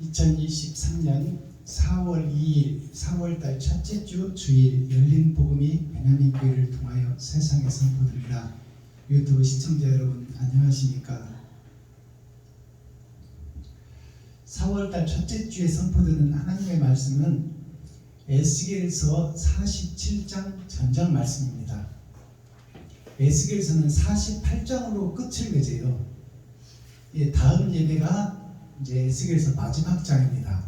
2023년 4월 2일 4월달 첫째 주 주일 열린 복음이 베냐민 교회를 통하여 세상에 선포됩니다. 유튜브 시청자 여러분 안녕하십니까? 4월달 첫째 주에 선포되는 하나님의 말씀은 에스겔서 47장 전장 말씀입니다. 에스겔서는 48장으로 끝을 맺어요. 다음 예배가 이제 에스겔서 마지막 장입니다.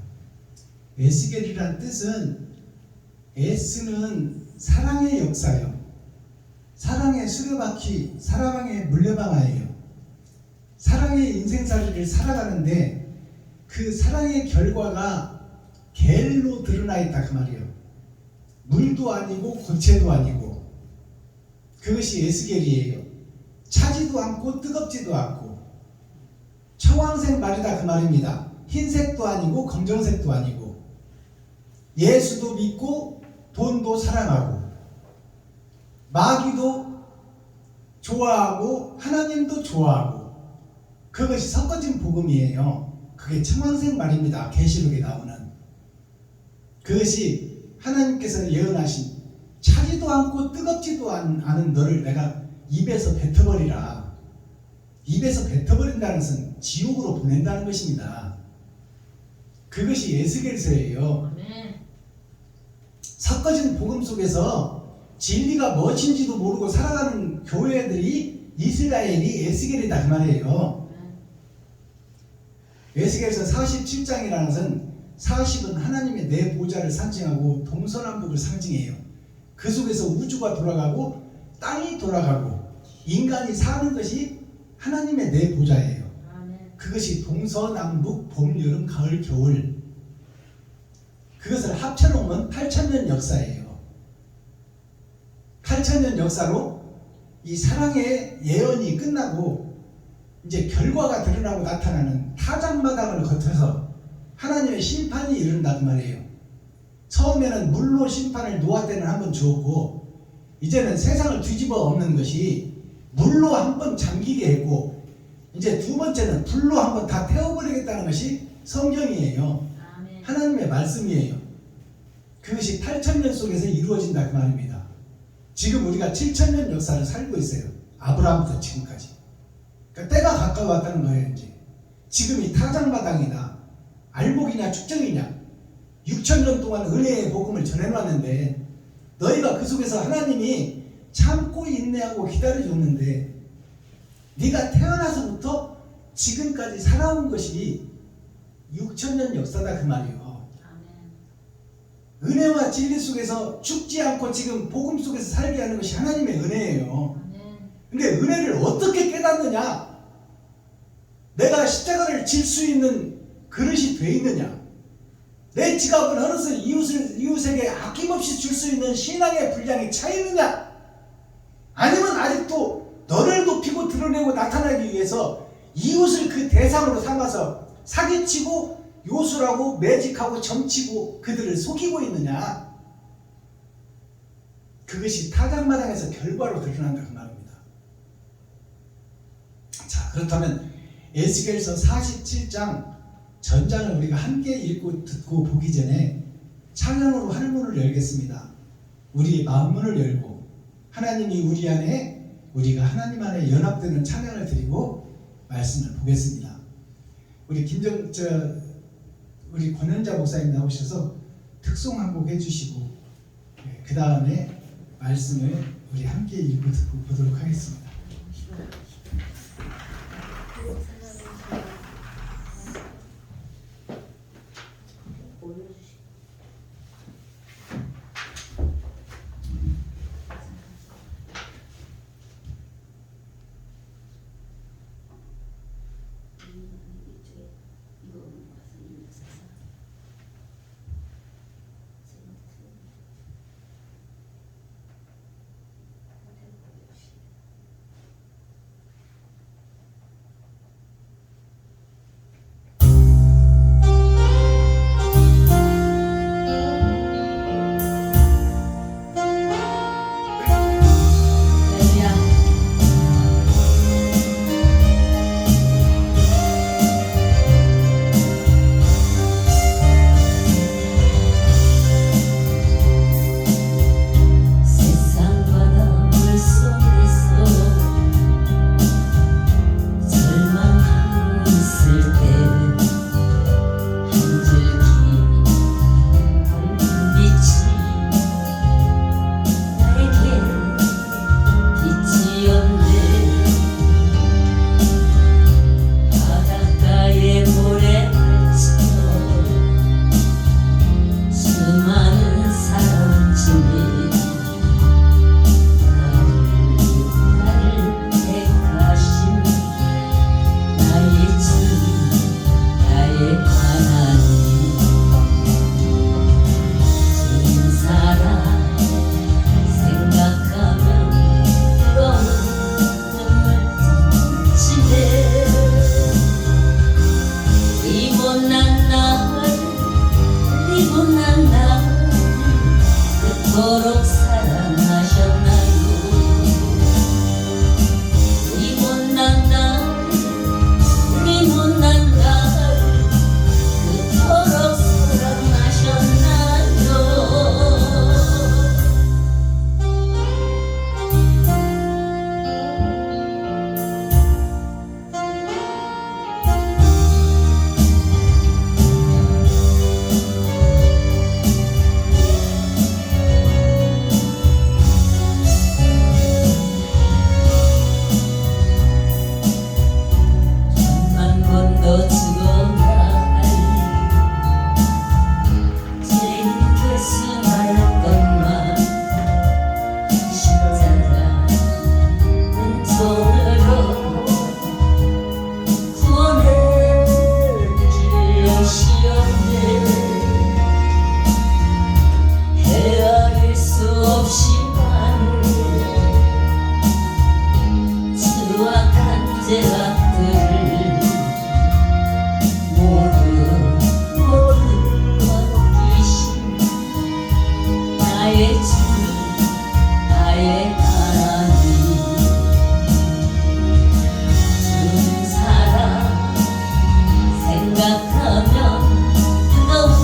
에스겔이란 뜻은 에스는 사랑의 역사요. 사랑의 수레바퀴, 사랑의 물레방아예요. 사랑의 인생살이를 살아가는데 그 사랑의 결과가 겔로 드러나 있다 그 말이에요. 물도 아니고 고체도 아니고 그것이 에스겔이에요. 차지도 않고 뜨겁지도 않고 청황색 말이다 그 말입니다. 흰색도 아니고 검정색도 아니고 예수도 믿고 돈도 사랑하고 마귀도 좋아하고 하나님도 좋아하고 그것이 섞어진 복음이에요. 그게 청황색 말입니다. 계시록에 나오는 그것이 하나님께서 예언하신 차지도 않고 뜨겁지도 않은 너를 내가 입에서 뱉어버리라. 입에서 뱉어버린다는 것은 지옥으로 보낸다는 것입니다. 그것이 에스겔서예요. 섞어진 복음 속에서 진리가 무엇인지도 모르고 살아가는 교회들이 이스라엘이 에스겔이다 그 말이에요. 에스겔서 47장이라는 것은 40은 하나님의 내 보좌를 상징하고 동서남북을 상징해요. 그 속에서 우주가 돌아가고 땅이 돌아가고 인간이 사는 것이 하나님의 내 보좌예요. 그것이 동서남북 봄 여름 가을 겨울 그것을 합쳐놓으면 8,000년 역사예요. 8,000년 역사로 이 사랑의 예언이 끝나고 이제 결과가 드러나고 나타나는 타작마당을 거쳐서 하나님의 심판이 이른다 그 말이에요. 처음에는 물로 심판을 노아 때는 한번 주었고 이제는 세상을 뒤집어 엎는 것이 물로 한번 잠기게 했고 이제 두 번째는 불로 한번 다 태워버리겠다는 것이 성경이에요. 아멘. 하나님의 말씀이에요. 그것이 8,000년 속에서 이루어진다 그 말입니다. 지금 우리가 7,000년 역사를 살고 있어요. 아브라함부터 지금까지. 그러니까 때가 가까워왔다는 거예요. 이제 지금이 타작마당이다. 알목이냐 축적이냐 6,000년 동안 은혜의 복음을 전해놨는데 너희가 그 속에서 하나님이 참고 인내하고 기다려줬는데 네가 태어나서부터 지금까지 살아온 것이 6,000년 역사다 그 말이에요. 아멘. 은혜와 진리 속에서 죽지 않고 지금 복음 속에서 살게 하는 것이 하나님의 은혜예요. 근데 은혜를 어떻게 깨닫느냐? 내가 십자가를 질 수 있는 그릇이 돼 있느냐? 내 지갑을 흘러서 이웃에게 아낌없이 줄 수 있는 신앙의 분량이 차 있느냐? 아니면 아직도 너를 높이고 드러내고 나타나기 위해서 이웃을 그 대상으로 삼아서 사기치고 요술하고 매직하고 점치고 그들을 속이고 있느냐? 그것이 타작마당에서 결과로 드러난다 그 말입니다. 자, 그렇다면 에스겔서 47장 전장을 우리가 함께 읽고 듣고 보기 전에 찬양으로 하늘문을 열겠습니다. 우리의 마음문을 열고 하나님이 우리 안에 우리가 하나님 안에 연합되는 찬양을 드리고 말씀을 보겠습니다. 우리 권현자 목사님 나오셔서 특송 한 곡 해주시고 그 다음에 말씀을 우리 함께 읽고 듣고 보도록 하겠습니다. 못난 날 이 못난 날 그토록 사랑하셨나요? 이 못난 날 이 못난 날 그토록 사랑하셨나요? 천만 번도 죽어갈 제일 결승하였건만 십자가 은총으로 구원의 길이시었네. 헤아릴 수 없이만 수확한 죄악들을 모두 벗기신 나의 주 나의 하나님 주 사랑 생각하면 뜨거운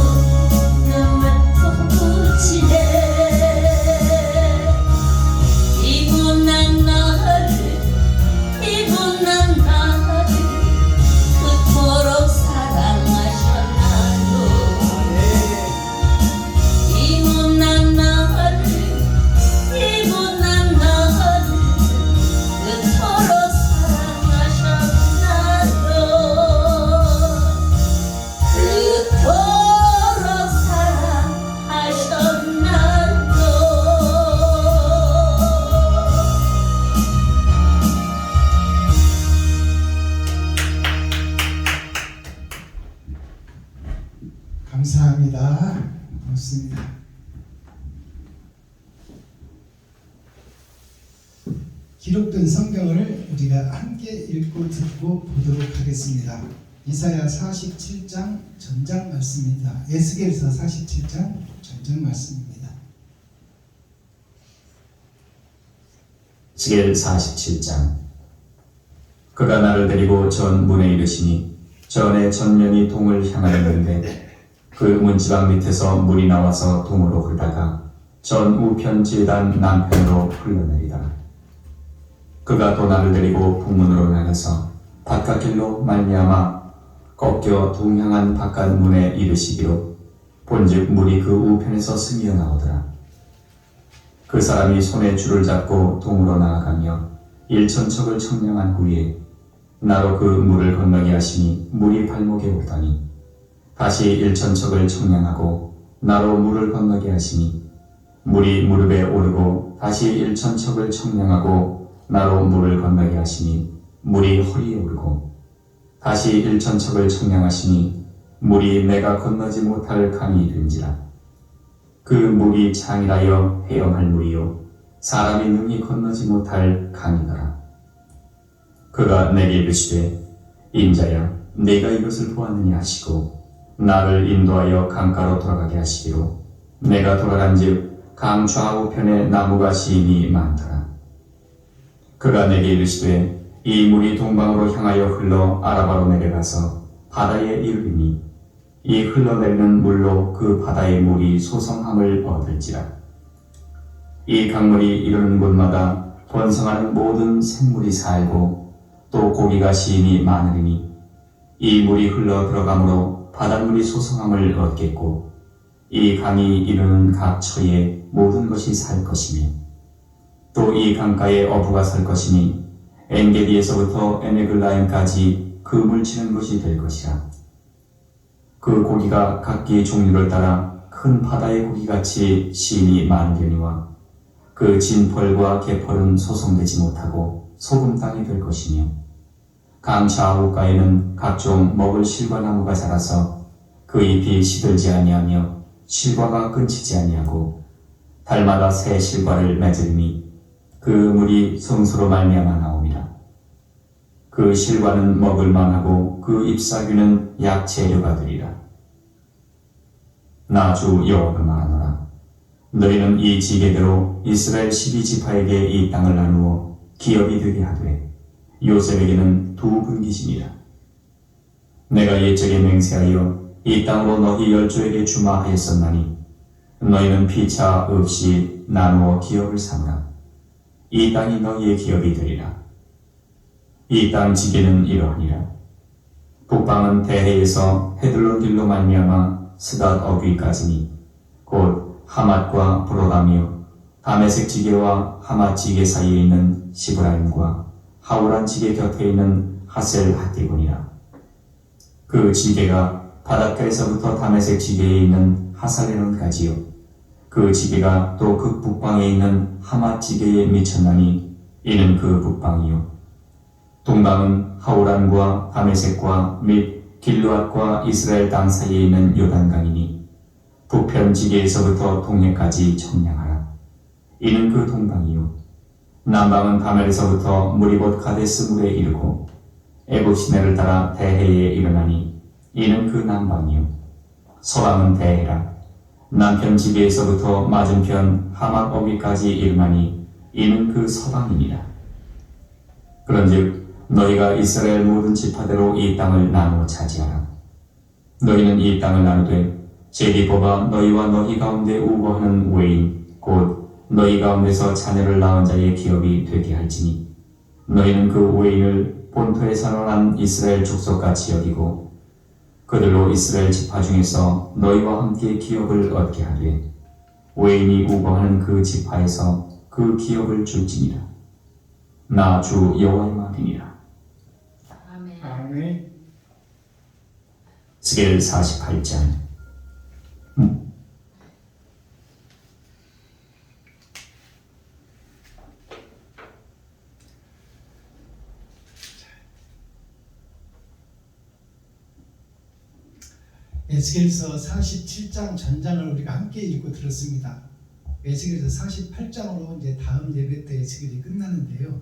눈물 쏟치네. 이 못난 나를 이 못난 나를 그토록 사랑하셨나요? 이 못난 나를 이 못난 나를 그토록 사랑하셨나요? 그토록 사랑하셨나요? 감사합니다. 고맙습니다. 기록된 성경을 우리가 함께 읽고 듣고 보도록 하겠습니다. 이사야 47장 전장 말씀입니다. 에스겔서 47장 전장 말씀입니다. 에스겔 47장. 그가 나를 데리고 전 문에 이르시니 전에 전면이 동을 향하였는데 그 문지방 밑에서 물이 나와서 동으로 흐르다가 전 우편 제단 남편으로 흘러내리더라. 그가 또 나를 데리고 북문으로 나가서 바깥길로 말미암아 꺾여 동향한 바깥 문에 이르시기로 본즉 물이 그 우편에서 스미어 나오더라. 그 사람이 손에 줄을 잡고 동으로 나아가며 일천척을 청량한 후에 나로 그 물을 건너게 하시니 물이 발목에 오더니 다시 일천척을 청량하고 나로 물을 건너게 하시니 물이 무릎에 오르고 다시 일천척을 청량하고 나로 물을 건너게 하시니 물이 허리에 오르고 다시 일천척을 청량하시니 물이 내가 건너지 못할 강이 된지라. 그 물이 창이라여 헤엄할 물이요 사람이 능히 건너지 못할 강이더라. 그가 내게 이르시되 인자야 네가 이것을 보았느냐 하시고 나를 인도하여 강가로 돌아가게 하시기로 내가 돌아간즉 강 좌우편에 나무가 시인이 많더라. 그가 내게 이르시되 이 물이 동방으로 향하여 흘러 아라바로 내려가서 바다에 이르리니 이 흘러내리는 물로 그 바다의 물이 소성함을 얻을지라. 이 강물이 이르는 곳마다 번성하는 모든 생물이 살고 또 고기가 시인이 많으리니 이 물이 흘러 들어가므로 바닷물이 소성함을 얻겠고 이 강이 이르는 각 처에 모든 것이 살 것이며 또 이 강가에 어부가 살 것이니 엔게디에서부터 에네글라임까지 그 물치는 것이 될 것이라. 그 고기가 각기 종류를 따라 큰 바다의 고기같이 시인이 많으려니와 그 진펄과 개펄은 소성되지 못하고 소금 땅이 될 것이며 강 좌우가에는 각종 먹을 실과나무가 자라서 그 잎이 시들지 아니하며 실과가 끊치지 아니하고 달마다 새 실과를 맺으리니 그 물이 성수로 말미암아 나옵니다. 그 실과는 먹을 만하고 그 잎사귀는 약재료가 되리라. 나 주 여호와가 말하노라. 너희는 이 지계대로 이스라엘 12지파에게 이 땅을 나누어 기업이 되게 하되 요셉에게는 두 분기시니라. 내가 옛적에 맹세하여 이 땅으로 너희 열조에게 주마 하였었나니 너희는 피차 없이 나누어 기업을 삼으라. 이 땅이 너희의 기업이 되리라. 이 땅 지계는 이러하니라. 북방은 대해에서 헤들론 길로 말미암아 스닷 어귀까지니 곧 하맛과 브로다며 다메섹 지계와 하맛 지계 사이에 있는 시브라임과 하우란 지계 곁에 있는 하셀 핫디곤이라. 그 지계가 바닷가에서부터 다메섹 지계에 있는 하살레론까지요. 그 지계가 또 그 북방에 있는 하맛 지계에 미쳤나니 이는 그 북방이요. 동방은 하우란과 다메섹과 및 길르앗과 이스라엘 땅 사이에 있는 요단강이니 북편 지계에서부터 동해까지 청량하라. 이는 그 동방이요. 남방은 바멜에서부터 물이 곧 가데스 물에 이르고 애굽 시내를 따라 대해에 일어나니 이는 그 남방이요. 서방은 대해라. 남편 지계에서부터 맞은편 하맛 어귀까지 일어나니 이는 그 서방이니라. 그런즉 너희가 이스라엘 모든 지파대로 이 땅을 나누어 차지하라. 너희는 이 땅을 나누되 제비 뽑아 너희와 너희 가운데 우거하는 외인 곧 너희 가운데서 자녀를 낳은 자의 기업이 되게 할지니 너희는 그 외인을 본토에 산원한 이스라엘 족속같이 여기고 그들로 이스라엘 지파 중에서 너희와 함께 기업을 얻게 하되 외인이 우거하는 그 지파에서 그 기업을 줄지니라. 나 주 여호와의 말이니라. 아멘. 아멘. 스겔 48장. 에스겔서 47장 전장을 우리가 함께 읽고 들었습니다. 에스겔서 48장으로 이제 다음 예배 때 에스겔이 끝나는데요.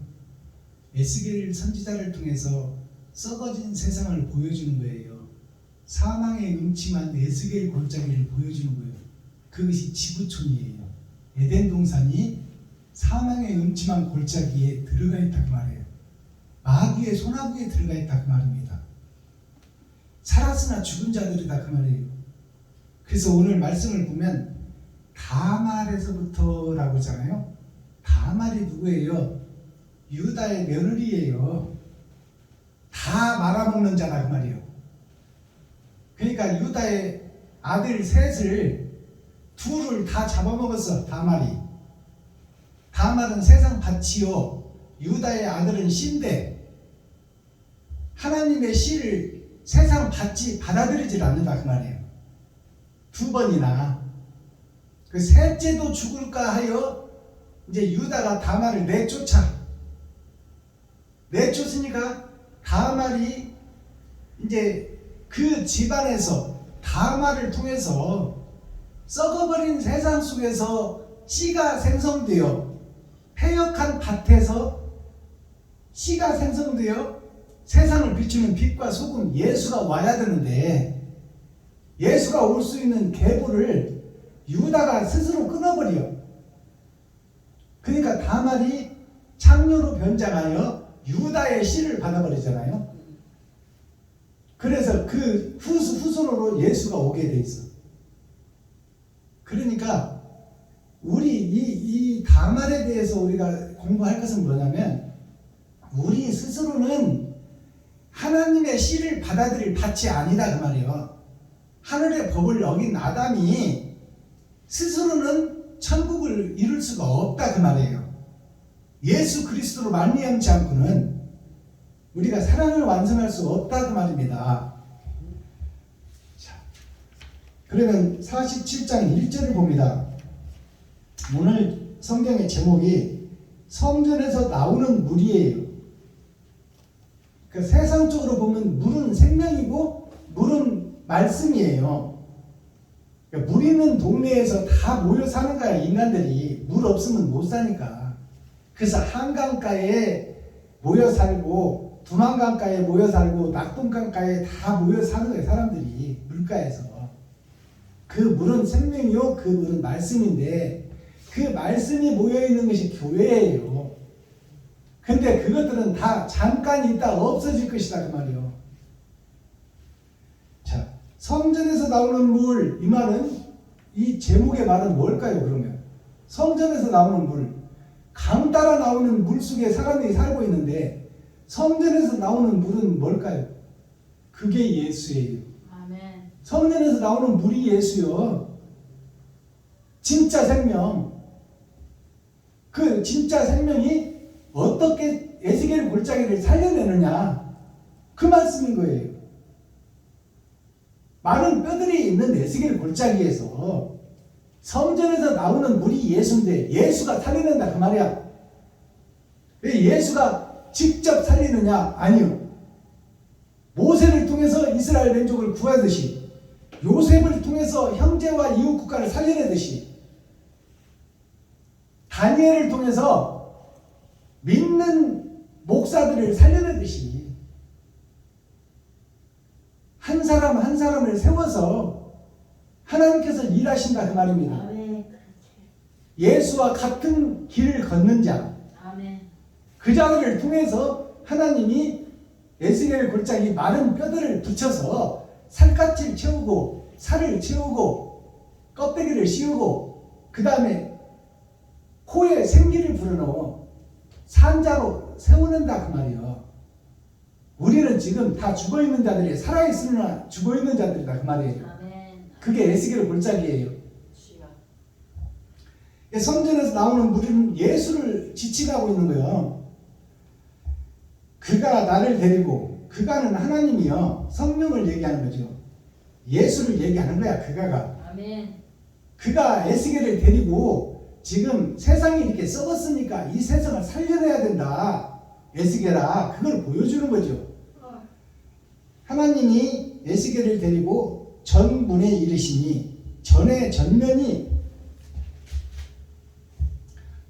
에스겔 선지자를 통해서 썩어진 세상을 보여주는 거예요. 사망의 음침한 에스겔 골짜기를 보여주는 거예요. 그것이 지구촌이에요. 에덴 동산이 사망의 음침한 골짜기에 들어가 있다 그 말이에요. 마귀의 손아귀에 들어가 있다 그 말입니다. 살았으나 죽은 자들이다 그 말이에요. 그래서 오늘 말씀을 보면 다말에서부터라고 하잖아요. 다말이 누구예요? 유다의 며느리예요. 다 말아먹는 자다 그 말이에요. 그러니까 유다의 아들 셋을 둘을 다 잡아먹었어. 다말이. 다말은 세상 밭이요. 유다의 아들은 씨인데 하나님의 씨를 세상 밭이 받아들이질 않는다 그 말이에요. 두 번이나. 그 셋째도 죽을까 하여 이제 유다가 다말을 내쫓으니까 다말이 이제 그 집안에서 다말을 통해서 썩어버린 세상 속에서 씨가 생성되어 패역한 밭에서 씨가 생성되어 세상을 비추는 빛과 소금 예수가 와야 되는데 예수가 올 수 있는 계보를 유다가 스스로 끊어버려. 그러니까 다말이 창녀로 변장하여 유다의 씨를 받아버리잖아요. 그래서 그 후손으로 예수가 오게 돼 있어. 그러니까 우리 이 다말에 대해서 우리가 공부할 것은 뭐냐면 우리 스스로는 하나님의 씨를 받아들일 밭이 아니다 그 말이에요. 하늘의 법을 어긴 아담이 스스로는 천국을 이룰 수가 없다 그 말이에요. 예수 그리스도로 말미암지 않고는 우리가 사랑을 완성할 수 없다 그 말입니다. 자, 그러면 47장 1절을 봅니다. 오늘 성경의 제목이 성전에서 나오는 물이에요. 그러니까 세상적으로 보면 물은 생명이고 물은 말씀이에요. 그러니까 물 있는 동네에서 다 모여 사는 거야. 인간들이 물 없으면 못 사니까. 그래서 한강가에 모여 살고 두만강가에 모여 살고 낙동강가에 다 모여 사는 거예요. 사람들이 물가에서. 그 물은 생명이요, 그 물은 말씀인데 그 말씀이 모여 있는 것이 교회예요. 근데 그것들은 다 잠깐 있다 없어질 것이다 그 말이요. 자, 성전에서 나오는 물, 이 말은, 이 제목의 말은 뭘까요? 그러면 성전에서 나오는 물, 강 따라 나오는 물 속에 사람들이 살고 있는데 성전에서 나오는 물은 뭘까요? 그게 예수예요. 아멘. 성전에서 나오는 물이 예수요. 진짜 생명. 그 진짜 생명이 어떻게 에스겔 골짜기를 살려내느냐, 그 말씀인 거예요. 많은 뼈들이 있는 에스겔 골짜기에서 성전에서 나오는 물이 예수인데 예수가 살려낸다 그 말이야. 왜 예수가 직접 살리느냐? 아니요. 모세를 통해서 이스라엘 민족을 구하듯이, 요셉을 통해서 형제와 이웃 국가를 살려내듯이, 다니엘을 통해서 믿는 목사들을 살려내듯이 한 사람 한 사람을 세워서 하나님께서 일하신다 그 말입니다. 아멘. 예수와 같은 길을 걷는 자, 아멘. 그 자들을 통해서 하나님이 에스겔 골짜기 마른 뼈들을 붙여서 살갗을 채우고 살을 채우고 껍데기를 씌우고 그 다음에 코에 생기를 불어넣어 산자로 세우는다 그 말이에요. 우리는 지금 다 죽어있는 자들이, 살아있으나 죽어있는 자들이다 그 말이에요. 아멘. 그게 에스겔 골짜기예요. 주여. 성전에서 나오는 물은 예수를 지칭하고 있는 거예요. 그가 나를 데리고, 그가는 하나님이요, 성령을 얘기하는 거죠. 예수를 얘기하는 거야. 그가가. 아멘. 그가 에스겔을 데리고 지금 세상이 이렇게 썩었으니까 이 세상을 살려내야 된다, 에스겔아, 그걸 보여주는 거죠. 하나님이 에스겔을 데리고 전문에 이르시니, 전의 전면이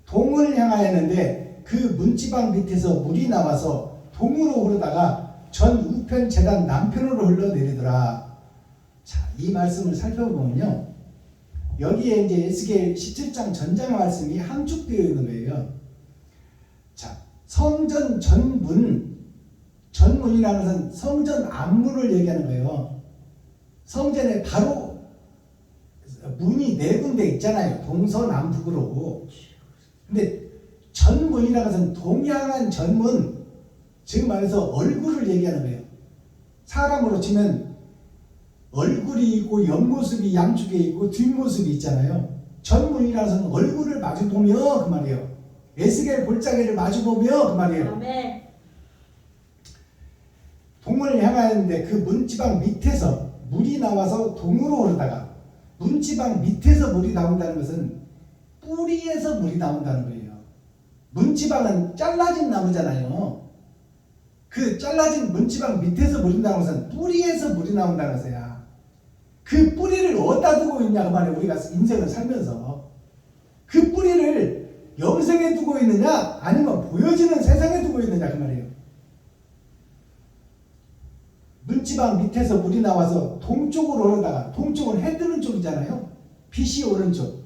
동을 향하였는데 그 문지방 밑에서 물이 나와서 동으로 흐르다가 전 우편 제단 남편으로 흘러내리더라. 자, 이 말씀을 살펴보면요, 여기에 이제 에스겔 17장 전장 말씀이 함축되어 있는 거예요. 자, 성전 전문, 전문이라는 것은 성전 앞문을 얘기하는 거예요. 성전에 바로 문이 네 군데 있잖아요. 동서남북으로. 근데 전문이라는 것은 동향한 전문, 즉 말해서 얼굴을 얘기하는 거예요. 사람으로 치면 얼굴이 있고 옆모습이 양쪽에 있고 뒷모습이 있잖아요. 전문이라는 것은 얼굴을 마주보며 그 말이에요. 에스겔 골짜기를 마주보며 그 말이에요. 아멘. 동을 향하였는데 그 문지방 밑에서 물이 나와서 동으로 흐르다가, 문지방 밑에서 물이 나온다는 것은 뿌리에서 물이 나온다는 거예요. 문지방은 잘라진 나무잖아요. 그 잘라진 문지방 밑에서 물이 나오는 것은 뿌리에서 물이 나온다는 것이야. 그 뿌리를 어디다 두고 있냐 그 말이에요. 우리가 인생을 살면서 그 뿌리를 영생에 두고 있느냐 아니면 보여지는 세상에 두고 있느냐 그 말이에요. 문지방 밑에서 물이 나와서 동쪽으로 흐르다가, 동쪽은 해 뜨는 쪽이잖아요. 빛이 오른쪽.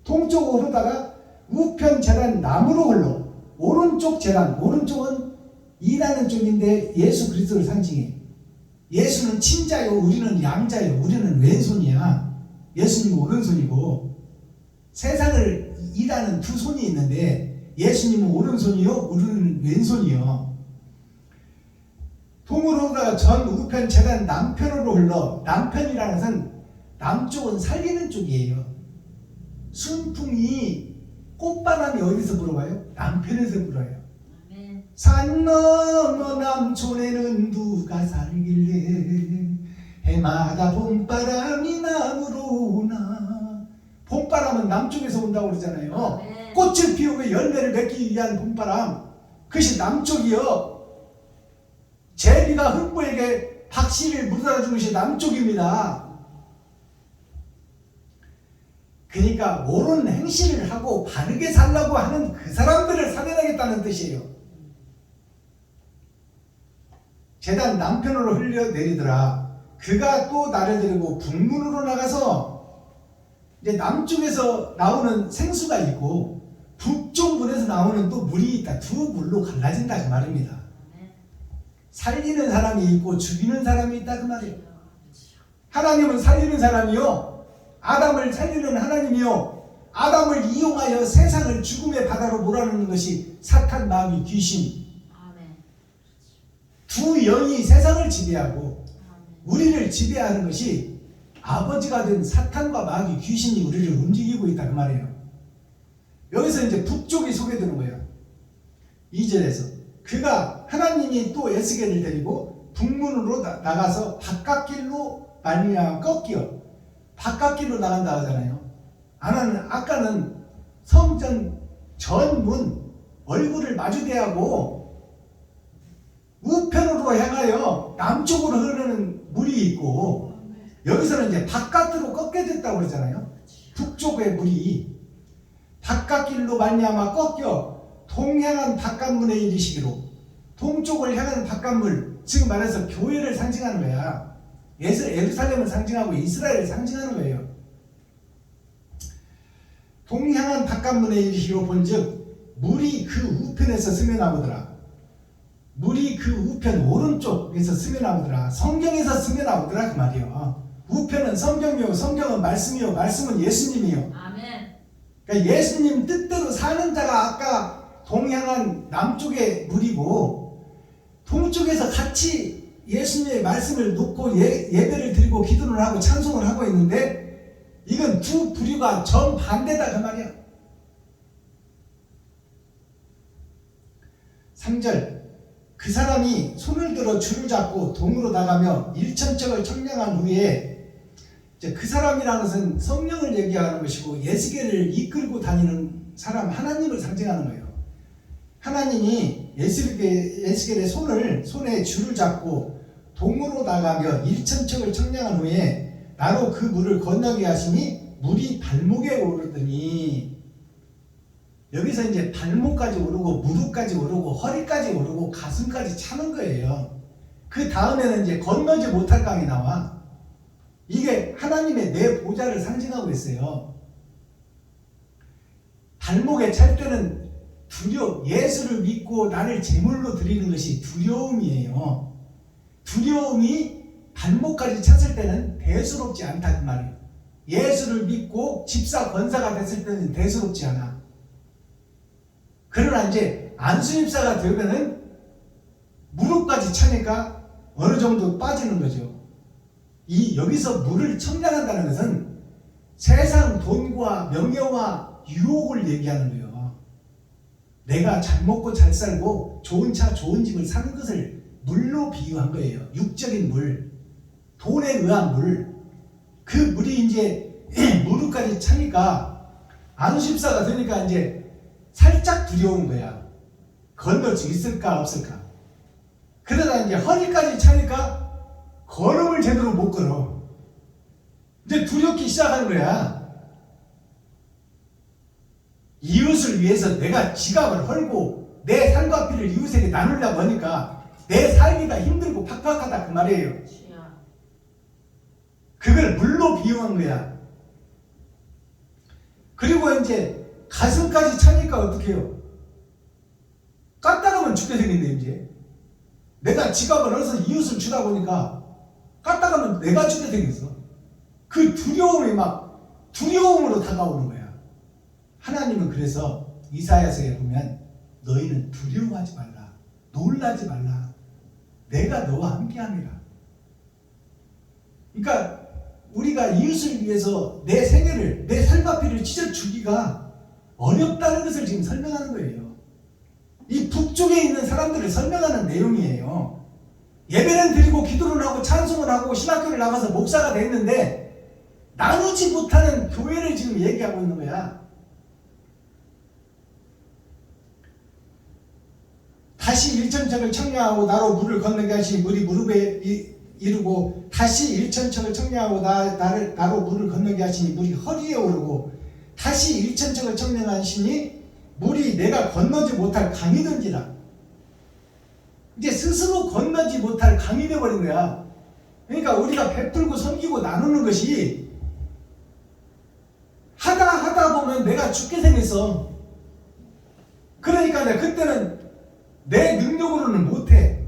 동쪽으로 흐르다가 우편 제단 남으로 흘러. 오른쪽 제단, 오른쪽은 일하는 쪽인데 예수 그리스도를 상징해. 예수는 친자요, 우리는 양자요. 우리는 왼손이야. 예수님은 오른손이고, 세상을 일하는 두 손이 있는데 예수님은 오른손이요, 우리는 왼손이요. 동으로 흐르다가 전 우편 제단 남편으로 흘러. 남편이라는 것은 남쪽은 살리는 쪽이에요. 순풍이, 꽃바람이 어디서 불어와요? 남편에서 불어요. 아멘. 산 너머 남촌에는 누가 살길래 해마다 봄바람이 남으로 오나. 봄바람은 남쪽에서 온다고 그러잖아요. 아멘. 꽃을 피우고 열매를 맺기 위한 봄바람, 그것이 남쪽이요. 제비가 흙보에게 박씨를 묻어다 준 것이 남쪽입니다. 그러니까 옳은 행실을 하고 바르게 살라고 하는 그 사람들을 살려내겠다는 뜻이에요. 제단 남편으로 흘려내리더라. 그가 또 나를 데리고 북문으로 나가서 이제 남쪽에서 나오는 생수가 있고 북쪽 문에서 나오는 또 물이 있다. 두 물로 갈라진다 그 말입니다. 아멘. 살리는 사람이 있고 죽이는 사람이 있다 그 말이에요. 하나님은 살리는 사람이요, 아담을 살리는 하나님이요, 아담을 이용하여 세상을 죽음의 바다로 몰아넣는 것이 사탄, 마귀, 귀신, 아멘. 두 영이 세상을 지배하고 아멘. 우리를 지배하는 것이 아버지가 된 사탄과 마귀, 귀신이 우리를 움직이고 있다 그 말이에요. 여기서 이제 북쪽이 소개되는 거예요. 2절에서 그가 하나님이 또 에스겔을 데리고 북문으로 나가서 바깥길로 말미암아 꺾여 바깥길로 나간다 하잖아요. 아까는 성전 전문 얼굴을 마주대하고 우편으로 향하여 남쪽으로 흐르는 물이 있고 여기서는 이제 바깥으로 꺾여졌다고 그러잖아요. 북쪽의 물이 바깥길로 말미암아 꺾여 동향한 바깥문에 이르시기로, 동쪽을 향하는 바깥물, 지금 말해서 교회를 상징하는 거야. 예루살렘을 상징하고 이스라엘을 상징하는 거예요. 동향한 바깥문에 이르시기로 본즉 물이 그 우편에서 스며나오더라. 물이 그 우편 오른쪽에서 스며나오더라. 성경에서 스며나오더라 그 말이요. 우편은 성경이요, 성경은 말씀이요, 말씀은 예수님이요. 아멘. 그러니까 예수님 뜻대로 사는 자가 아까 동향한 남쪽의 물이고, 동쪽에서 같이 예수님의 말씀을 놓고 예배를 드리고 기도를 하고 찬송을 하고 있는데, 이건 두 부류가 정반대다 그 말이야. 3절 그 사람이 손을 들어 줄을 잡고 동으로 나가며 일천척을 청량한 후에, 그 사람이라는 것은 성령을 얘기하는 것이고 예수계를 이끌고 다니는 사람, 하나님을 상징하는 거예요. 하나님이 예수계의 손에 줄을 잡고 동으로 나가며 일천척을 청량한 후에 나로 그 물을 건너게 하시니 물이 발목에 오르더니, 여기서 이제 발목까지 오르고 무릎까지 오르고 허리까지 오르고 가슴까지 차는 거예요. 그 다음에는 이제 건너지 못할 강이 나와. 이게 하나님의 내 보좌를 상징하고 있어요. 발목에 찰 때는 예수를 믿고 나를 제물로 드리는 것이 두려움이에요. 두려움이 발목까지 찼을 때는 대수롭지 않다 그 말이에요. 예수를 믿고 집사 권사가 됐을 때는 대수롭지 않아. 그러나 이제 안수집사가 되면은 무릎까지 차니까 어느 정도 빠지는 거죠. 여기서 물을 청량한다는 것은 세상 돈과 명예와 유혹을 얘기하는 거예요. 내가 잘 먹고 잘 살고 좋은 차 좋은 집을 사는 것을 물로 비유한 거예요. 육적인 물, 돈에 의한 물. 그 물이 이제 무릎까지 차니까 안수집사가 되니까 이제 살짝 두려운 거야. 건널 수 있을까 없을까. 그러다 이제 허리까지 차니까 걸음을 제대로 못 걸어. 이제 두렵기 시작하는 거야. 이웃을 위해서 내가 지갑을 헐고 내 삶과 피를 이웃에게 나누려고 하니까 내 삶이가 힘들고 팍팍하다 그 말이에요. 주여. 그걸 물로 비유한 거야. 그리고 이제 가슴까지 차니까 어떻게 해요? 까딱하면 죽게 생긴데 이제. 내가 지갑을 넣어서 이웃을 주다 보니까 까딱하면 내가 죽게 생겼어. 그 두려움이 막 두려움으로 다가오는 거야. 하나님은 그래서 이사야서에 보면 너희는 두려워하지 말라, 놀라지 말라, 내가 너와 함께함이라. 그러니까 우리가 이웃을 위해서 내 생애를, 내 삶과 피를 찢어 주기가 어렵다는 것을 지금 설명하는 거예요. 이 북쪽에 있는 사람들을 설명하는 내용이에요. 예배는 드리고 기도를 하고 찬송을 하고 신학교를 나가서 목사가 됐는데 나누지 못하는 교회를 지금 얘기하고 있는 거야. 다시 일천척을 청량하고 나로 물을 건너게 하시니 물이 무릎에 이르고, 다시 일천척을 청량하고 나로 물을 건너게 하시니 물이 허리에 오르고, 다시 일천척을 청량하시니 물이 내가 건너지 못할 강이든지라. 이제 스스로 건너지 못할 강이 되어버린 거야. 그러니까 우리가 베풀고 섬기고 나누는 것이 하다 보면 내가 죽게 생겼어. 그러니까 내가 그때는 내 능력으로는 못해.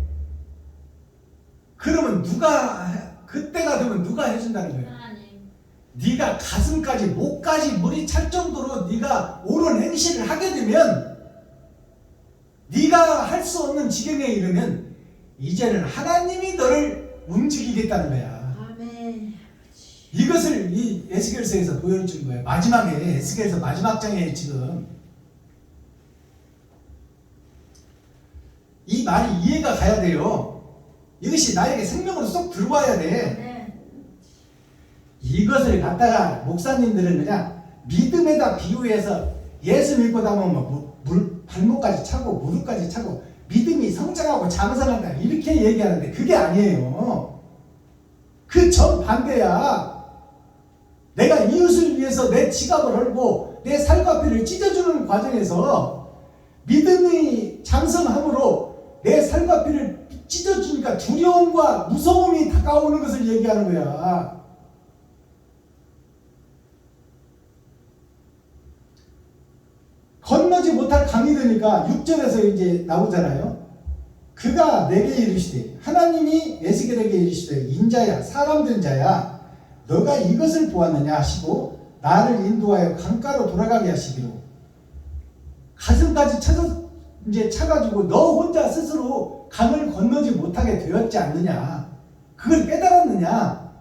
그러면 그때가 되면 누가 해준다는 거야? 하나님. 네가 가슴까지 목까지 물이 찰 정도로 네가 옳은 행실을 하게 되면, 네가 할 수 없는 지경에 이르면 이제는 하나님이 너를 움직이겠다는 거야. 아멘. 이것을 이 에스겔서에서 보여준 거예요. 마지막에 에스겔서 마지막 장에 지금 이 말이 이해가 가야 돼요. 이것이 나에게 생명으로 쏙 들어와야 돼. 네. 이것을 갖다가 목사님들은 그냥 믿음에다 비유해서 예수 믿고 나면 발목까지 차고 무릎까지 차고 믿음이 성장하고 장성한다 이렇게 얘기하는데 그게 아니에요. 그 정반대야. 내가 이웃을 위해서 내 지갑을 헐고 내 살과 피를 찢어주는 과정에서 믿음이 장성함으로 내 살과 피를 찢어주니까 두려움과 무서움이 다가오는 것을 얘기하는 거야. 건너지 못할 강이 되니까 6절에서 이제 나오잖아요. 그가 내게 이르시되, 하나님이 에스겔에게 이르시되, 인자야 사람 된 자야 너가 이것을 보았느냐 하시고 나를 인도하여 강가로 돌아가게 하시기로. 가슴까지 차가지고 너 혼자 스스로 강을 건너지 못하게 되었지 않느냐, 그걸 깨달았느냐,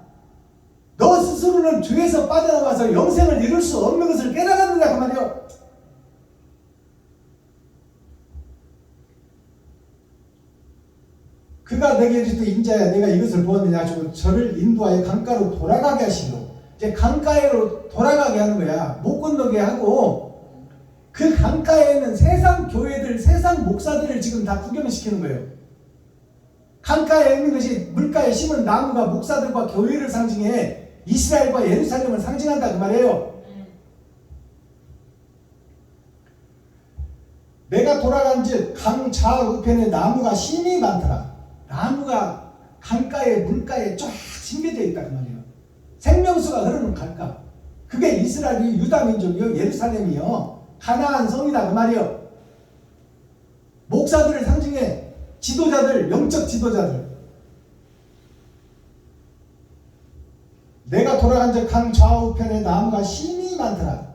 너 스스로는 죄에서 빠져나와서 영생을 이룰 수 없는 것을 깨달았느냐 그 말이요. 그가 내게 이르시되 인자야 내가 이것을 보았느냐 하시고 저를 인도하여 강가로 돌아가게 하시고, 이제 강가로 돌아가게 하는 거야. 못 건너게 하고 그 강가에 있는 세상 교회들, 세상 목사들을 지금 다 구경시키는 거예요. 강가에 있는 것이 물가에 심은 나무가 목사들과 교회를 상징해 이스라엘과 예루살렘을 상징한다 그 말이에요. 내가 돌아간즉 강 좌우편에 나무가 심이 많더라. 나무가 강가에 물가에 쫙 심겨져 있다 그 말이에요. 생명수가 흐르는 강가. 그게 이스라엘이 유다 민족이요, 예루살렘이요, 가나안 성이다 그 말이에요. 목사들을 상징해 지도자들, 영적 지도자들. 내가 돌아간즉 강 좌우편에 나무가 심이 많더라.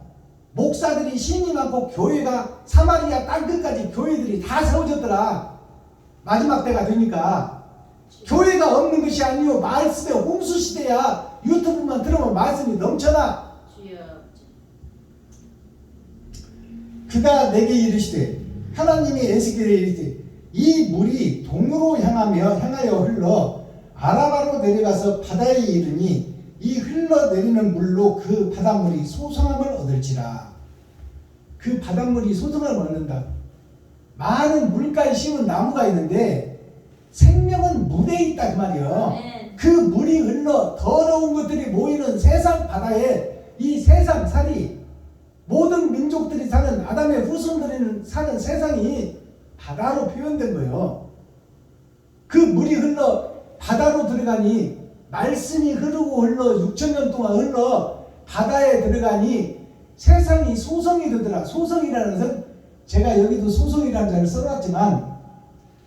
목사들이 심이 많고 교회가 사마리아 땅끝까지 교회들이 다 세워졌더라. 마지막 때가 되니까 교회가 없는 것이 아니요 말씀의 홍수 시대야. 유튜브만 들으면 말씀이 넘쳐나. 주여. 그가 내게 이르시되, 하나님이 에스겔에 이르시되 이 물이 동으로 향하여 흘러 아라바로 내려가서 바다에 이르니 이 흘러내리는 물로 그 바닷물이 소성함을 얻을지라. 그 바닷물이 소성함을 얻는다. 많은 물가에 심은 나무가 있는데 생명은 물에 있다 그 말이에요. 그 물이 흘러 더러운 것들이 모이는 세상 바다에 이 세상 살이, 모든 민족들이 사는 아담의 후손들이 사는 세상이 바다로 표현된 거예요. 그 물이 흘러 바다로 들어가니, 말씀이 흐르고 흘러 6,000년 동안 흘러 바다에 들어가니 세상이 소성이 되더라. 소성이라는 것은 제가 여기도 소성이라는 자를 써놨지만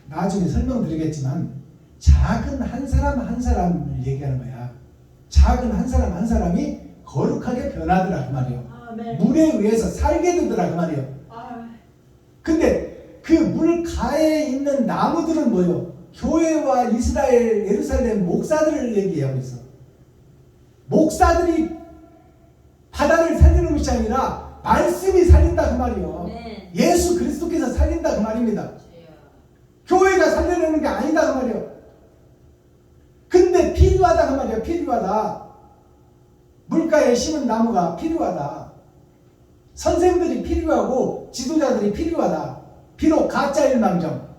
나중에 설명드리겠지만 작은 한 사람 한 사람을 얘기하는 거야. 작은 한 사람 한 사람이 거룩하게 변하더라 그 말이에요. 물에 의해서 살게 되더라 그 말이에요. 근데 그 물가에 있는 나무들은 뭐예요? 교회와 이스라엘, 예루살렘 목사들을 얘기하고 있어. 목사들이 바다를 살리는 것이 아니라 말씀이 살린다 그 말이에요. 예수 그리스도께서 살린다 그 말입니다. 교회가 살려내는 게 아니다 그 말이에요. 근데 필요하다 그 말이에요. 필요하다. 물가에 심은 나무가 필요하다. 선생들이 필요하고 지도자들이 필요하다. 비록 가짜일망정.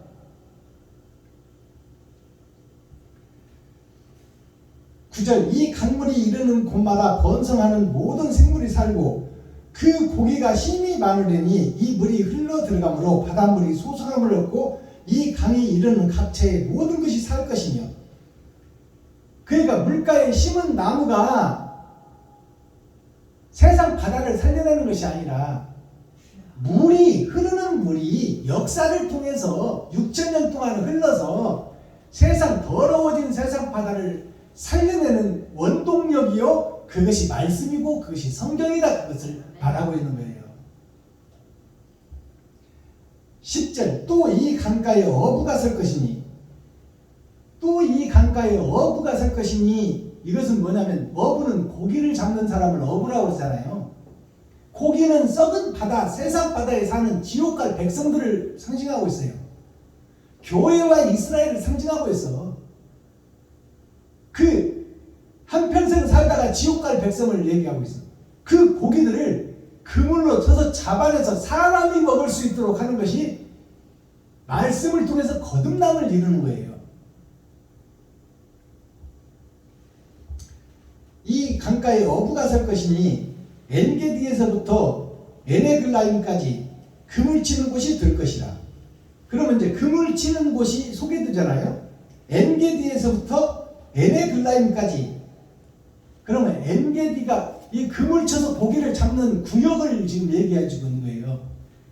이 강물이 이르는 곳마다 번성하는 모든 생물이 살고 그 고기가 힘이 많으려니 이 물이 흘러 들어가므로 바닷물이 소성함을 얻고 이 강이 이르는 각처에 모든 것이 살 것이며, 그러니까 물가에 심은 나무가 세상 바다를 살려내는 것이 아니라 흐르는 물이 역사를 통해서 6,000년 동안 흘러서 더러워진 세상 바다를 살려내는 원동력이요, 그것이 말씀이고 그것이 성경이다, 그것을 말하고 있는 거예요. 10절, 또 이 강가에 어부가 설 것이니, 이것은 뭐냐면, 어부는 고기를 잡는 사람을 어부라고 그러잖아요. 고기는 썩은 바다, 세상 바다에 사는 지옥 갈 백성들을 상징하고 있어요. 교회와 이스라엘을 상징하고 있어. 한평생 살다가 지옥 갈 백성을 얘기하고 있어. 그 고기들을 그물로 쳐서 잡아내서 사람이 먹을 수 있도록 하는 것이 말씀을 통해서 거듭남을 이루는 거예요. 이 강가에 어부가 설 것이니 엔게디에서부터 에네글라임까지 그물 치는 곳이 될 것이라. 그러면 이제 그물 치는 곳이 소개되잖아요. 엔게디에서부터 에네글라임까지. 그러면 엔게디가 이 그물 쳐서 고기를 잡는 구역을 지금 얘기해 주고 있는 거예요.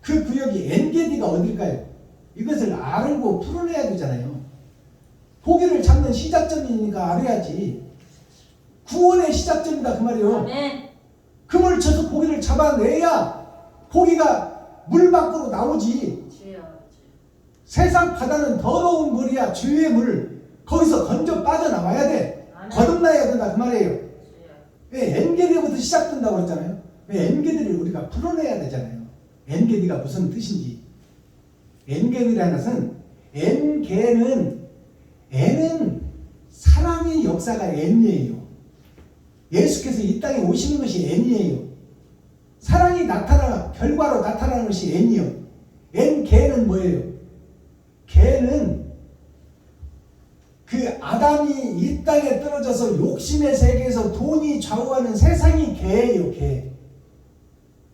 그 구역이 엔게디가 어딜까요? 이것을 알고 풀어내야 되잖아요. 고기를 잡는 시작점이니까 알아야지. 구원의 시작점이다 그 말이에요. 아멘. 그물 쳐서 고기를 잡아내야 고기가 물 밖으로 나오지. 주여. 세상 바다는 더러운 물이야. 죄의 물. 거기서 건져 빠져나와야 돼. 아멘. 거듭나야 된다 그 말이에요. 주여. 왜 엔게디부터 시작된다고 그랬잖아요. 왜 엔게디를 우리가 풀어내야 되잖아요. 엔게디가 무슨 뜻인지. 엔게디라는 것은 N은 사랑의 역사가 N이에요. 예수께서 이 땅에 오시는 것이 N이에요. 사랑이 결과로 나타나는 것이 N이요. N개는 뭐예요? 개는 아담이 이 땅에 떨어져서 욕심의 세계에서 돈이 좌우하는 세상이 개예요, 개.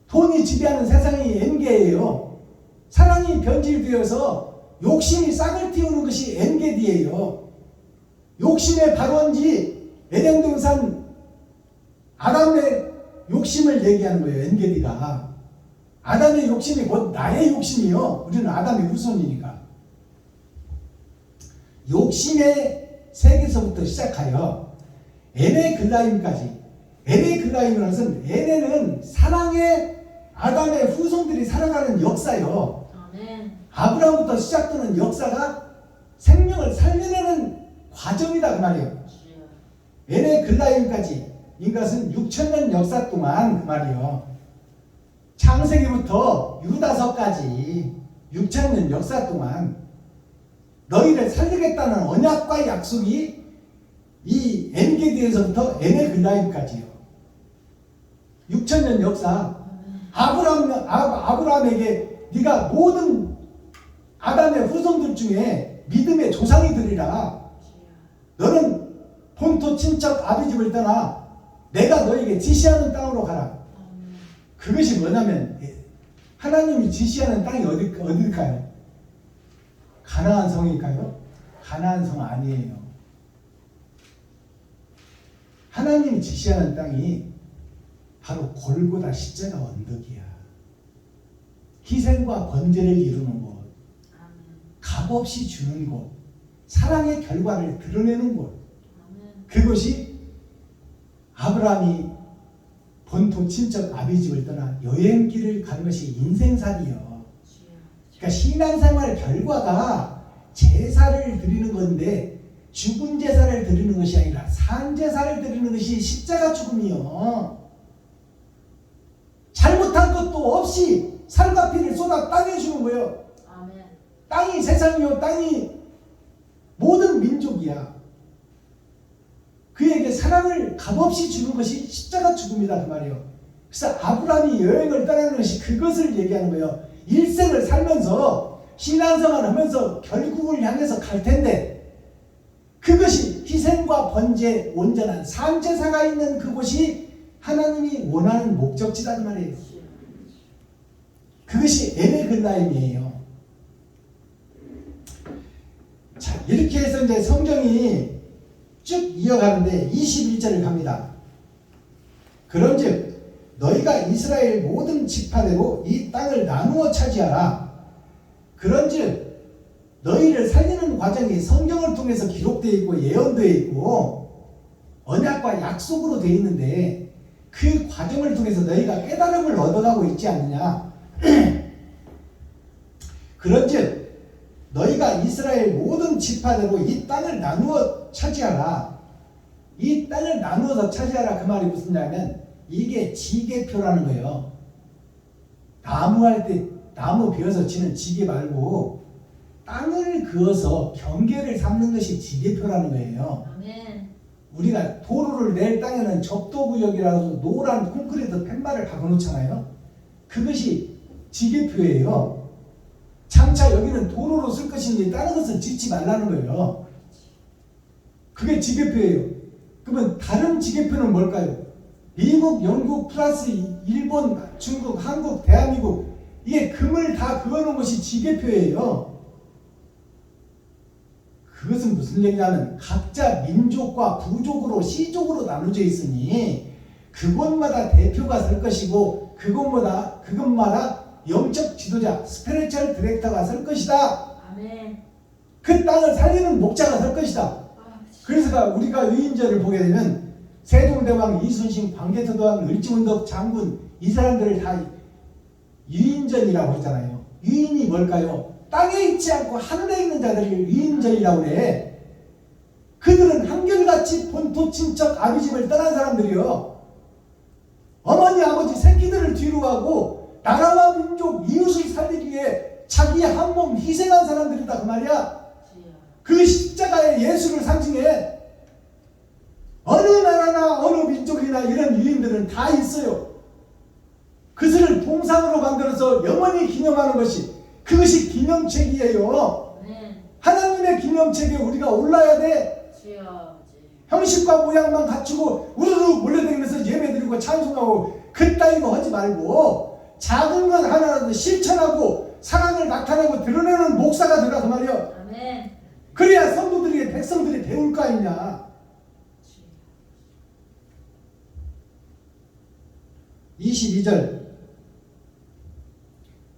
돈이 지배하는 세상이 N개예요. 사랑이 변질되어서 욕심이 싹을 틔우는 것이 엔게디예요. 욕심의 발원지 에덴 동산 아담의 욕심을 얘기하는 거예요. 엔게디가. 아담의 욕심이 곧 나의 욕심이요. 우리는 아담의 후손이니까. 욕심의 세계에서부터 시작하여 에네글라임까지. 에네글라임이라는 것은 에네는 사랑의 아담의 후손들이 살아가는 역사요. 아멘. 아브라함부터 시작되는 역사가 생명을 살려내는 과정이다 그 말이에요. 에네글라임까지. 이것은 6,000년 역사 동안 그 말이에요. 창세기부터 유다서까지 6,000년 역사 동안 너희를 살리겠다는 언약과 약속이 이 엔게디에서부터 에네글라임까지요. 6,000년 역사. 아브라함에게 네가 모든 아담의 후손들 중에 믿음의 조상이 되리라. 너는 본토 친척 아비집을 떠나 내가 너에게 지시하는 땅으로 가라. 그것이 뭐냐면 하나님이 지시하는 땅이 어딜까요? 가나안 성일까요? 가나안 성 아니에요. 하나님이 지시하는 땅이 바로 골고다 십자가 언덕이야. 희생과 번제를 이루는 곳, 값없이 주는 곳, 사랑의 결과를 드러내는 곳. 그것이 아브라함이 본토 친척 아비집을 떠나 여행길을 가는 것이 인생살이요. 그러니까 신앙생활 결과가 제사를 드리는 건데 죽은 제사를 드리는 것이 아니라 산 제사를 드리는 것이 십자가 죽음이요. 잘못한 것도 없이 살과 피를 쏟아 땅에 주는 거예요. 아멘. 땅이 세상이요. 땅이 모든 민족이야. 그에게 사랑을 값없이 주는 것이 십자가 죽음이다 그 말이에요. 그래서 아브라함이 여행을 떠나는 것이 그것을 얘기하는 거예요. 일생을 살면서 신앙생활을 하면서 결국을 향해서 갈 텐데 그것이 희생과 번제 온전한 산제사가 있는 그곳이 하나님이 원하는 목적지다 그 말이에요. 그것이 에네글라임이에요. 자, 이렇게 해서 이제 성경이 쭉 이어가는데 21절을 갑니다. 그런즉 너희가 이스라엘 모든 지파대로 이 땅을 나누어 차지하라. 그런즉 너희를 살리는 과정이 성경을 통해서 기록되어 있고 예언되어 있고 언약과 약속으로 되어 있는데 그 과정을 통해서 너희가 깨달음을 얻어가고 있지 않느냐. 그런즉 너희가 이스라엘 모든 지파대로 이 땅을 나누어 차지하라. 이 땅을 나누어서 차지하라. 그 말이 무슨 말이냐면 이게 지게표라는 거예요. 나무 할 때 나무 베어서 치는 지게 말고 땅을 그어서 경계를 삼는 것이 지게표라는 거예요. 아멘. 우리가 도로를 낼 땅에는 접도구역이라서 노란 콘크리트 팻말을 박아놓잖아요. 그것이 지게표예요. 장차 여기는 도로로 쓸 것인지 다른 것을 짓지 말라는 거예요. 그게 지게표예요. 그러면 다른 지게표는 뭘까요? 미국, 영국, 프랑스, 일본, 중국, 한국, 대한민국 이게 금을 다 그어놓은 것이 지게표예요. 그것은 무슨 얘기냐면 각자 민족과 부족으로 시족으로 나눠져 있으니 그곳마다 대표가 설 것이고 그것마다 영적 지도자, 스피리추얼 디렉터가 설 것이다. 아멘. 그 땅을 살리는 목자가 설 것이다. 그래서 우리가 위인전을 보게 되면 세종대왕, 이순신, 광개토대왕, 을지문덕 장군 이 사람들을 다 위인전이라고 그러잖아요. 위인이 뭘까요? 땅에 있지 않고 하늘에 있는 자들을 위인전이라고 그래. 그들은 한결같이 본토 친척 아비집을 떠난 사람들이요. 어머니 아버지 새끼들을 뒤로 하고 나라와 민족 이웃을 살리기 위해 자기의 한 몸 희생한 사람들이다 그 말이야. 그 십자가의 예수를 상징해. 어느 나라나 어느 민족이나 이런 유인들은 다 있어요. 그것을 동상으로 만들어서 영원히 기념하는 것이 그것이 기념책이에요. 하나님의 기념책에 우리가 올라야 돼. 형식과 모양만 갖추고 우르르 몰려다니면서 예배드리고 찬송하고 그따위 거 하지 말고 작은 것 하나라도 실천하고 사랑을 나타내고 드러내는 목사가 되라 그 말이요. 그래야 성도들에게 백성들이 배울 거 아니냐. 22절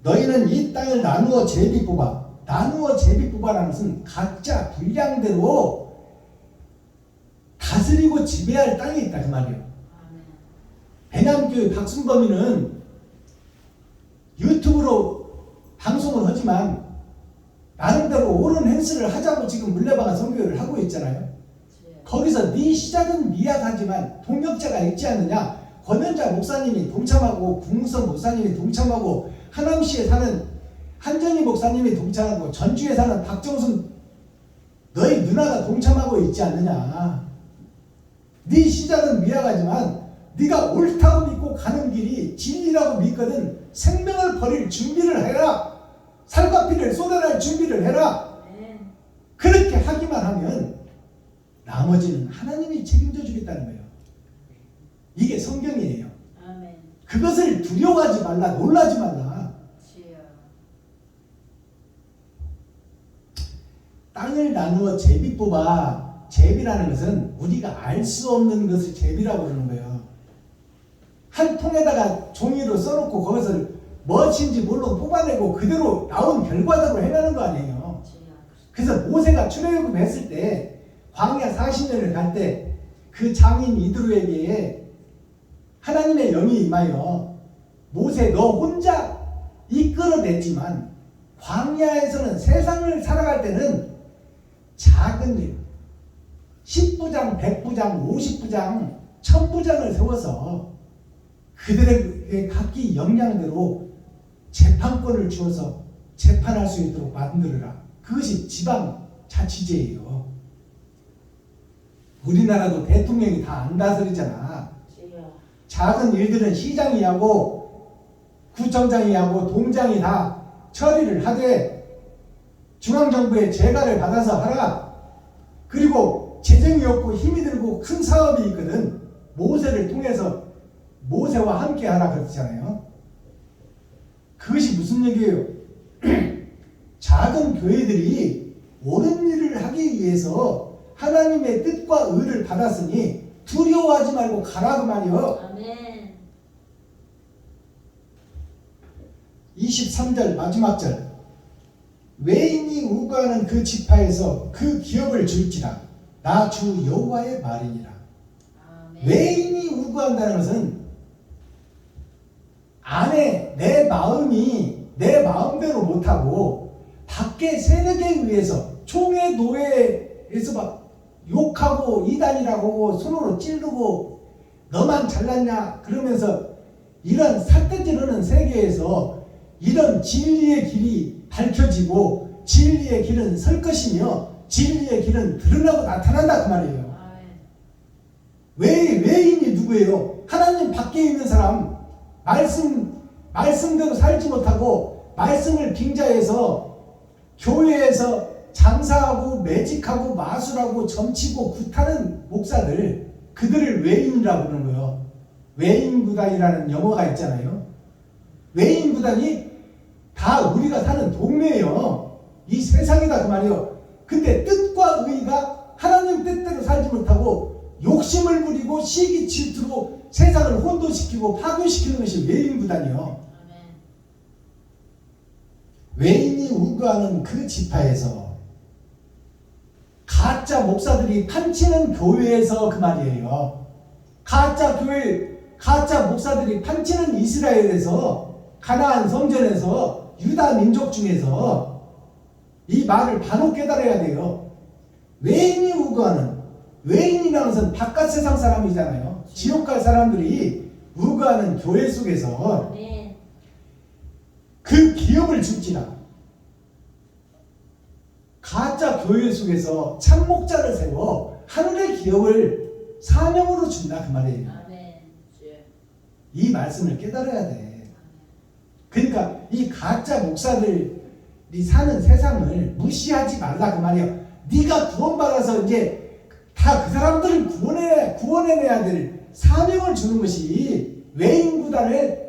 너희는 이 땅을 나누어 제비 뽑아. 나누어 제비 뽑아라는 것은 각자 분량대로 다스리고 지배할 땅이 있다 그 말이에요. 배남교회 박순범이는 유튜브로 방송을 하지만 나름대로 옳은 행실을 하자고 지금 물레방아 선교회를 하고 있잖아요. 거기서 네 시작은 미약하지만 동역자가 있지 않느냐. 권현자 목사님이 동참하고 국무선 목사님이 동참하고 하남시에 사는 한전희 목사님이 동참하고 전주에 사는 박정순 너희 누나가 동참하고 있지 않느냐. 네 시작은 미약하지만 네가 옳다고 믿고 가는 길이 진리라고 믿거든 생명을 버릴 준비를 해라. 살과 피를 쏟아낼 준비를 해라. 그렇게 하기만 하면 나머지는 하나님이 책임져 주겠다는 거예요. 이게 성경이에요. 그것을 두려워하지 말라. 놀라지 말라. 땅을 나누어 제비 뽑아. 제비라는 것은 우리가 알 수 없는 것을 제비라고 그러는 거예요. 한 통에다가 종이로 써놓고 거기서 무엇인지 모르고 뽑아내고 그대로 나온 결과대로 해내는 거 아니에요. 그래서 모세가 출애굽을 했을 때 광야 40년을 갈 때 그 장인 이드로에게 하나님의 영이 임하여 모세 너 혼자 이끌어냈지만 광야에서는 세상을 살아갈 때는 작은 일 10부장, 100부장, 50부장, 1000부장을 세워서 그들에게 각기 역량대로 재판권을 주어서 재판할 수 있도록 만들어라. 그것이 지방자치제예요. 우리나라도 대통령이 다 안 다스리잖아. 작은 일들은 시장이 하고 구청장이 하고 동장이 다 처리를 하되 중앙정부의 재가를 받아서 하라. 그리고 재정이 없고 힘이 들고 큰 사업이 있거든. 모세를 통해서 모세와 함께 하라 그랬잖아요. 그것이 무슨 얘기예요? 작은 교회들이 옳은 일을 하기 위해서 하나님의 뜻과 의를 받았으니 두려워하지 말고 가라 그 말이요. 아멘. 23절 마지막 절. 외인이 우거하는 그 지파에서 그 기업을 줄지라. 나 주 여호와의 말이니라. 아멘. 외인이 우거한다는 것은 안에 내 마음이 내 마음대로 못하고 밖에 세력에 의해서 총회 노예에서 막 욕하고 이단이라고 손으로 찌르고 너만 잘났냐 그러면서 이런 삿대지르는 세계에서 이런 진리의 길이 밝혀지고 진리의 길은 설 것이며 진리의 길은 드러나고 나타난다 그 말이에요. 아멘. 외인이 누구예요? 하나님 밖에 있는 사람, 말씀대로 살지 못하고 말씀을 빙자해서 교회에서 장사하고 매직하고 마술하고 점치고 굿하는 목사들, 그들을 외인이라고 그러는 거예요. 외인구단이라는 영어가 있잖아요. 외인구단이 다 우리가 사는 동네예요. 이 세상이다 그 말이에요. 근데 뜻과 의가 하나님 뜻대로 살지 못하고 욕심을 부리고 시기 질투로 세상을 혼돈시키고 파괴시키는 것이 외인구단이요. 아멘. 외인이 우거하는 그 지파에서 가짜 목사들이 판치는 교회에서 그 말이에요. 가짜 교회, 가짜 목사들이 판치는 이스라엘에서 가나안 성전에서 유다 민족 중에서 이 말을 바로 깨달아야 돼요. 외인이 우거하는, 외인이라는 것은 바깥 세상 사람이잖아요. 지옥 갈 사람들이 우거하는 교회 속에서 아멘. 그 기업을 줄지라. 가짜 교회 속에서 참목자를 세워 하늘의 기업을 사명으로 준다 그 말이에요. 아멘. 이 말씀을 깨달아야 돼. 그러니까 이 가짜 목사들이 사는 세상을 무시하지 말라 그 말이에요. 네가 구원받아서 이제 다 그 사람들을 구원해내야 될 사명을 주는 것이 외인구단을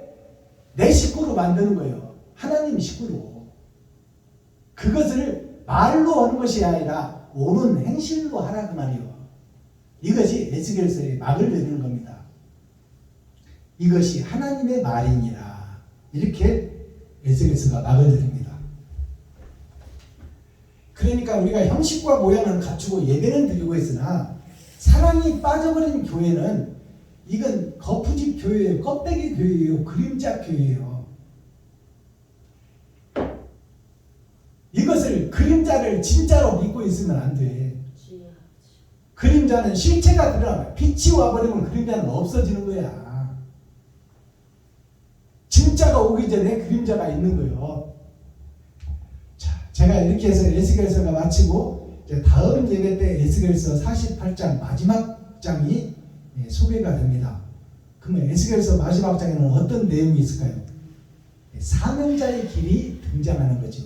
내 식구로 만드는 거예요. 하나님 식구로. 그것을 말로 하는 것이 아니라 옳은 행실로 하라 그 말이에요. 이것이 에스겔서의 막을 내리는 겁니다. 이것이 하나님의 말이니라. 이렇게 에스겔서가 막을 내립니다. 그러니까 우리가 형식과 모양을 갖추고 예배는 드리고 있으나 사랑이 빠져버린 교회는 이건 거푸집 교회예요. 껍데기 교회예요. 그림자 교회예요. 이것을 그림자를 진짜로 믿고 있으면 안 돼. 그림자는 실체가 드러나요. 빛이 와버리면 그림자는 없어지는 거야. 진짜가 오기 전에 그림자가 있는 거예요. 자, 제가 이렇게 해서 에스겔서가 마치고 이제 다음 예배 때 에스겔서 48장 마지막 장이 소개가 됩니다. 그러면 에스겔서 마지막 장에는 어떤 내용이 있을까요? 사명자의 길이 등장하는 거죠.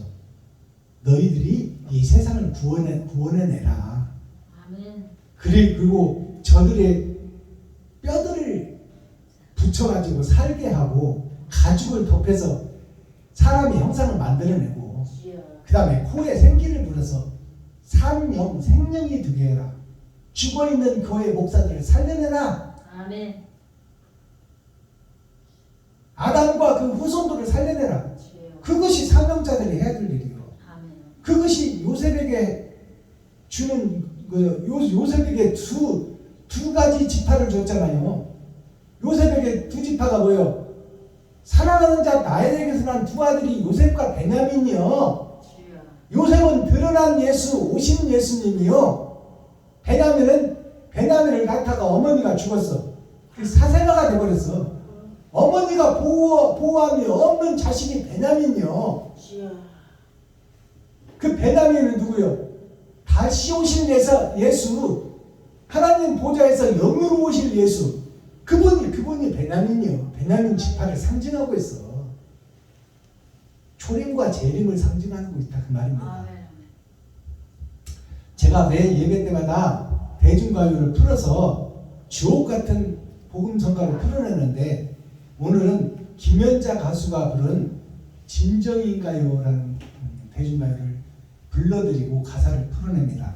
너희들이 이 세상을 구원해내라. 아멘. 그리고 저들의 뼈들을 붙여가지고 살게 하고 가죽을 덮여서 사람의 형상을 만들어내고 그 다음에 코에 생기를 불어서 삼영 생명이 되게 해라. 죽어있는 교회 목사들을 살려내라. 아멘. 아담과 그 후손들을 살려내라. 그것이 사명자들이 해야 될 일이에요. 아멘. 그것이 요셉에게 주는 요셉에게 두 가지 지파를 줬잖아요. 요셉에게 두 지파가 뭐예요? 사랑하는 자 나에게서 난 두 아들이 요셉과 베냐민이요. 요셉은 드러난 예수, 오신 예수님이요. 베냐민을 낳다가 어머니가 죽었어. 사생아가 돼버렸어. 어머니가 보호함이 없는 자식이 베냐민이요. 그 베냐민은 누구요? 다시 오실 예수, 하나님 보좌에서 영으로 오실 예수. 그분이 베냐민이요. 베냐민 지파를 상징하고 있어. 초림과 재림을 상징하고 있다 그 말입니다. 아멘. 제가 매 예배 때마다 대중가요를 풀어서 주옥 같은 복음성가를 풀어내는데 오늘은 김연자 가수가 부른 진정인가요라는 대중가요를 불러드리고 가사를 풀어냅니다.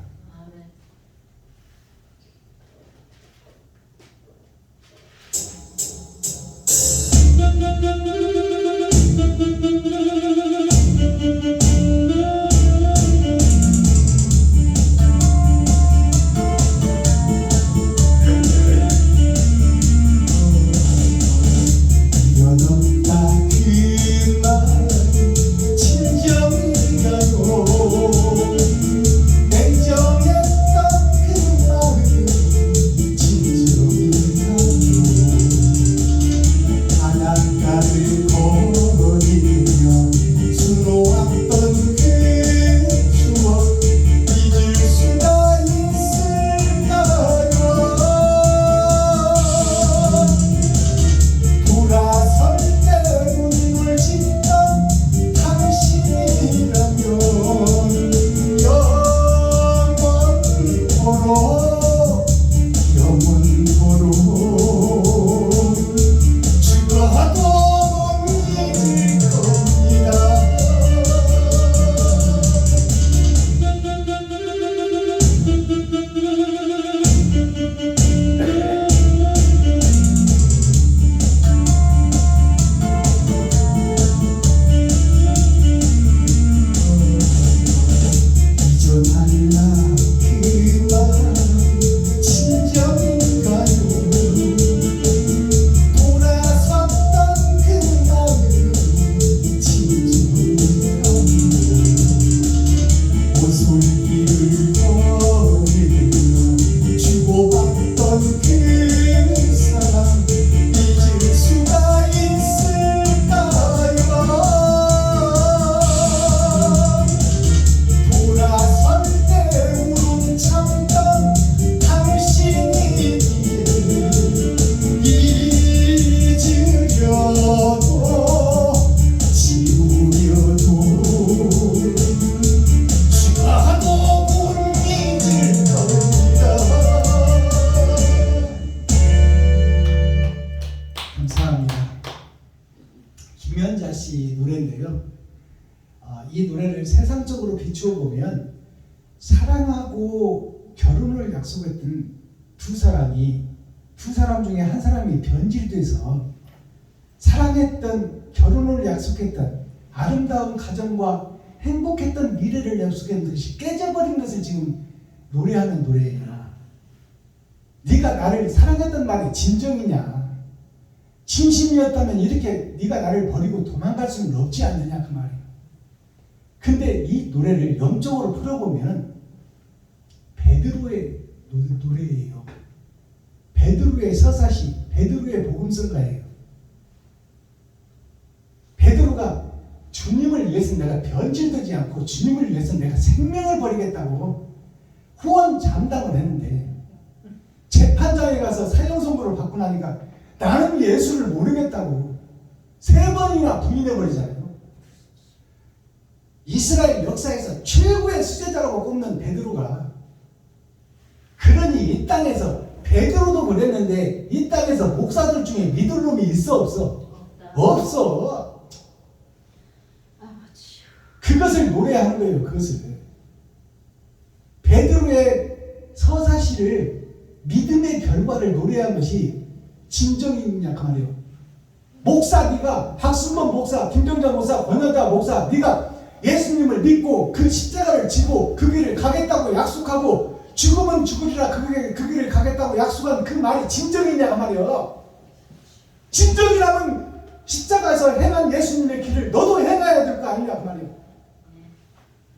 김연자 씨 노래인데요. 이 노래를 세상적으로 비추어 보면 사랑하고 결혼을 약속했던 두 사람 중에 한 사람이 변질돼서 사랑했던 결혼을 약속했던 아름다운 가정과 행복했던 미래를 약속했던 것이 깨져버린 것을 지금 노래하는 노래예요. 네가 나를 사랑했던 말이 진정이냐? 진심이었다면 이렇게 네가 나를 버리고 도망갈 수는 없지 않느냐 그 말이에요. 근데 이 노래를 영적으로 풀어보면 베드로의 노래예요. 베드로의 서사시, 베드로의 복음성가예요. 베드로가 주님을 위해서 내가 변질되지 않고 주님을 위해서 내가 생명을 버리겠다고 후원 장담을 했는데 재판장에 가서 사형 선고를 받고 나니까 나는 예수를 모르겠다고 3번이나 부인해버리잖아요. 이스라엘 역사에서 최고의 수제자라고 꼽는 베드로가, 그러니 이 땅에서 베드로도 그랬는데 이 땅에서 목사들 중에 믿을 놈이 있어 없어? 없어. 그것을 노래하는 거예요. 그것을 베드로의 서사시를 믿음의 결과를 노래한 것이 진정이냐 그 말이에요. 목사, 네가 박순범 목사, 김병장 목사, 권여자 목사, 네가 예수님을 믿고 그 십자가를 지고 그 길을 가겠다고 약속하고 죽으면 죽으리라 그 길을 가겠다고 약속한 그 말이 진정이냐 그 말이에요. 진정이라면 십자가에서 행한 예수님의 길을 너도 행해야 될 거 아니냐 그 말이에요.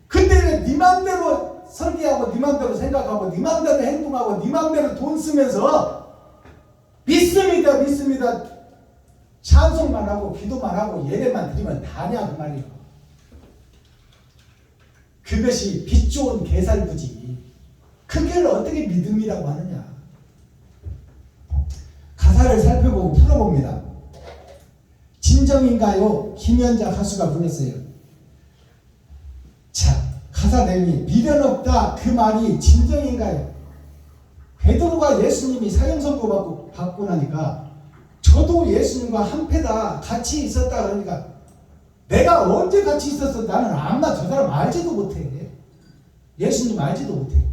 근데 왜 네 맘대로 설계하고 네 맘대로 생각하고 네 맘대로 행동하고 네 맘대로 돈 쓰면서 믿습니다 찬송만 하고 기도만 하고 예배만 드리면 다냐 그 말이에요. 그것이 빛 좋은 개살부지 그걸 어떻게 믿음이라고 하느냐. 가사를 살펴보고 풀어봅니다. 진정인가요? 김연자 가수가 불렀어요. 자, 가사 내용이 미련 없다 그 말이 진정인가요? 베드로가 예수님이 사형 선고 받고 나니까 저도 예수님과 한패다 같이 있었다 그러니까 내가 언제 같이 있었어? 나는 아마 저 사람 알지도 못해. 예수님 알지도 못해.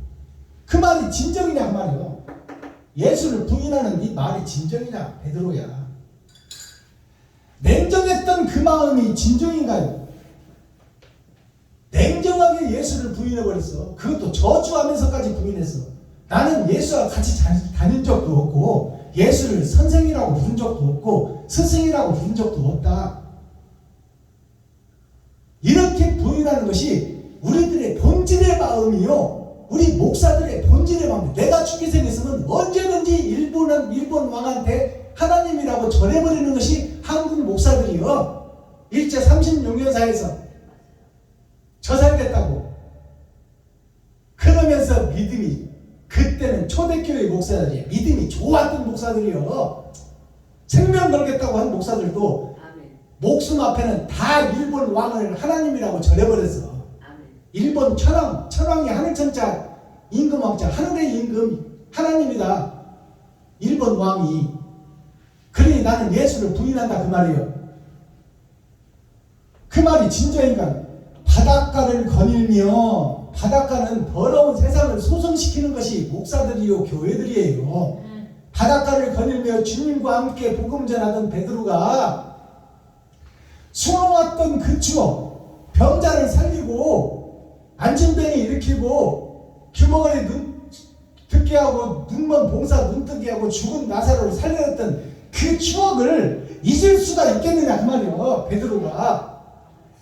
그 말이 진정이냐 그 말이요. 예수를 부인하는 네 말이 진정이냐 베드로야. 마음이 진정인가요? 냉정하게 예수를 부인해버렸어. 그것도 저주하면서까지 부인했어. 나는 예수와 같이 다닌 적도 없고 예수를 선생이라고 부른 적도 없고 스승이라고 부른 적도 없다. 이렇게 부인하는 것이 우리들의 본질의 마음이요, 우리 목사들의 본질의 마음. 내가 죽게 생겼으면 언제든지 일본 왕한테 하나님이라고 전해버리는 것이 한국 목사들이요, 일제 36년사에서 저살됐다고 그러면서 믿음이, 그때는 초대교회 목사들이 믿음이 좋았던 목사들이요, 생명 걸겠다고 한 목사들도 목숨 앞에는 다 일본 왕을 하나님이라고 전해버렸어. 일본 천황이 하늘천자 임금왕자, 하늘의 임금 하나님이다, 일본 왕이. 그러니 나는 예수를 부인한다 그 말이에요. 그 말이 진짜인가? 바닷가를 거닐며, 바닷가는 더러운 세상을 소성시키는 것이 목사들이요 교회들이에요. 바닷가를 거닐며 주님과 함께 복음 전하던 베드로가 수놓았던 그 추억, 병자를 살리고 안진뱅이 일으키고 규모에 눈 듣게 하고 눈먼 봉사 눈 뜨게 하고 죽은 나사로를 살려냈던 그 추억을 잊을 수가 있겠느냐 그 말이에요, 베드로가.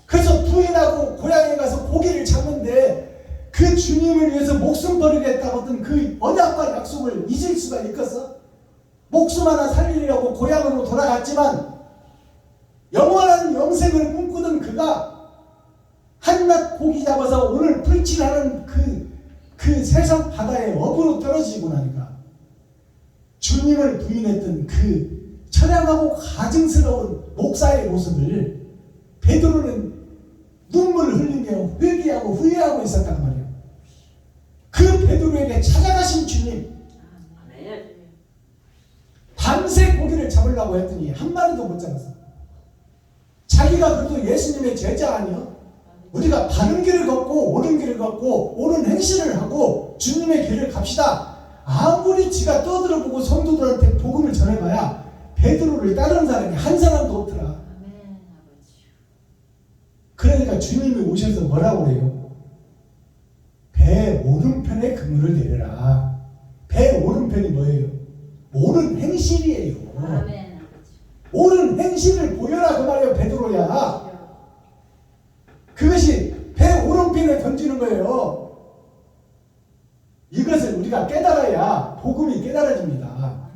그래서 부인하고 고향에 가서 고기를 잡는데 그 주님을 위해서 목숨 버리겠다고 했던 그 언약과 약속을 잊을 수가 있겠어? 목숨 하나 살리려고 고향으로 돌아갔지만 영원한 영생을 꿈꾸던 그가 한낱 고기 잡아서 오늘 불칠하는 그 세상 바다에 업으로 떨어지고 나니까 주님을 부인했던 그 처량하고 가증스러운 목사의 모습을 베드로는 눈물을 흘리며 회개하고 후회하고 있었단 말이에요. 그 베드로에게 찾아가신 주님, 밤새 고기를 잡으려고 했더니 한 마리도 못 잡았어. 자기가 그래도 예수님의 제자 아니야? 우리가 바른 길을 걷고 옳은 길을 걷고 옳은 행실을 하고 주님의 길을 갑시다. 아무리 지가 떠들어보고 성도들한테 복음을 전해봐야 베드로를 따르는 사람이 한 사람도 없더라. 그러니까 주님이 오셔서 뭐라고 그래요? 배 오른편에 그물을 내려라. 배 오른편이 뭐예요? 옳은 행실이에요. 옳은 행실을 보여라 그 말이에요, 베드로야. 그것이 배 오른편에 던지는 거예요. 이것을 우리가 깨달아야 복음이 깨달아집니다.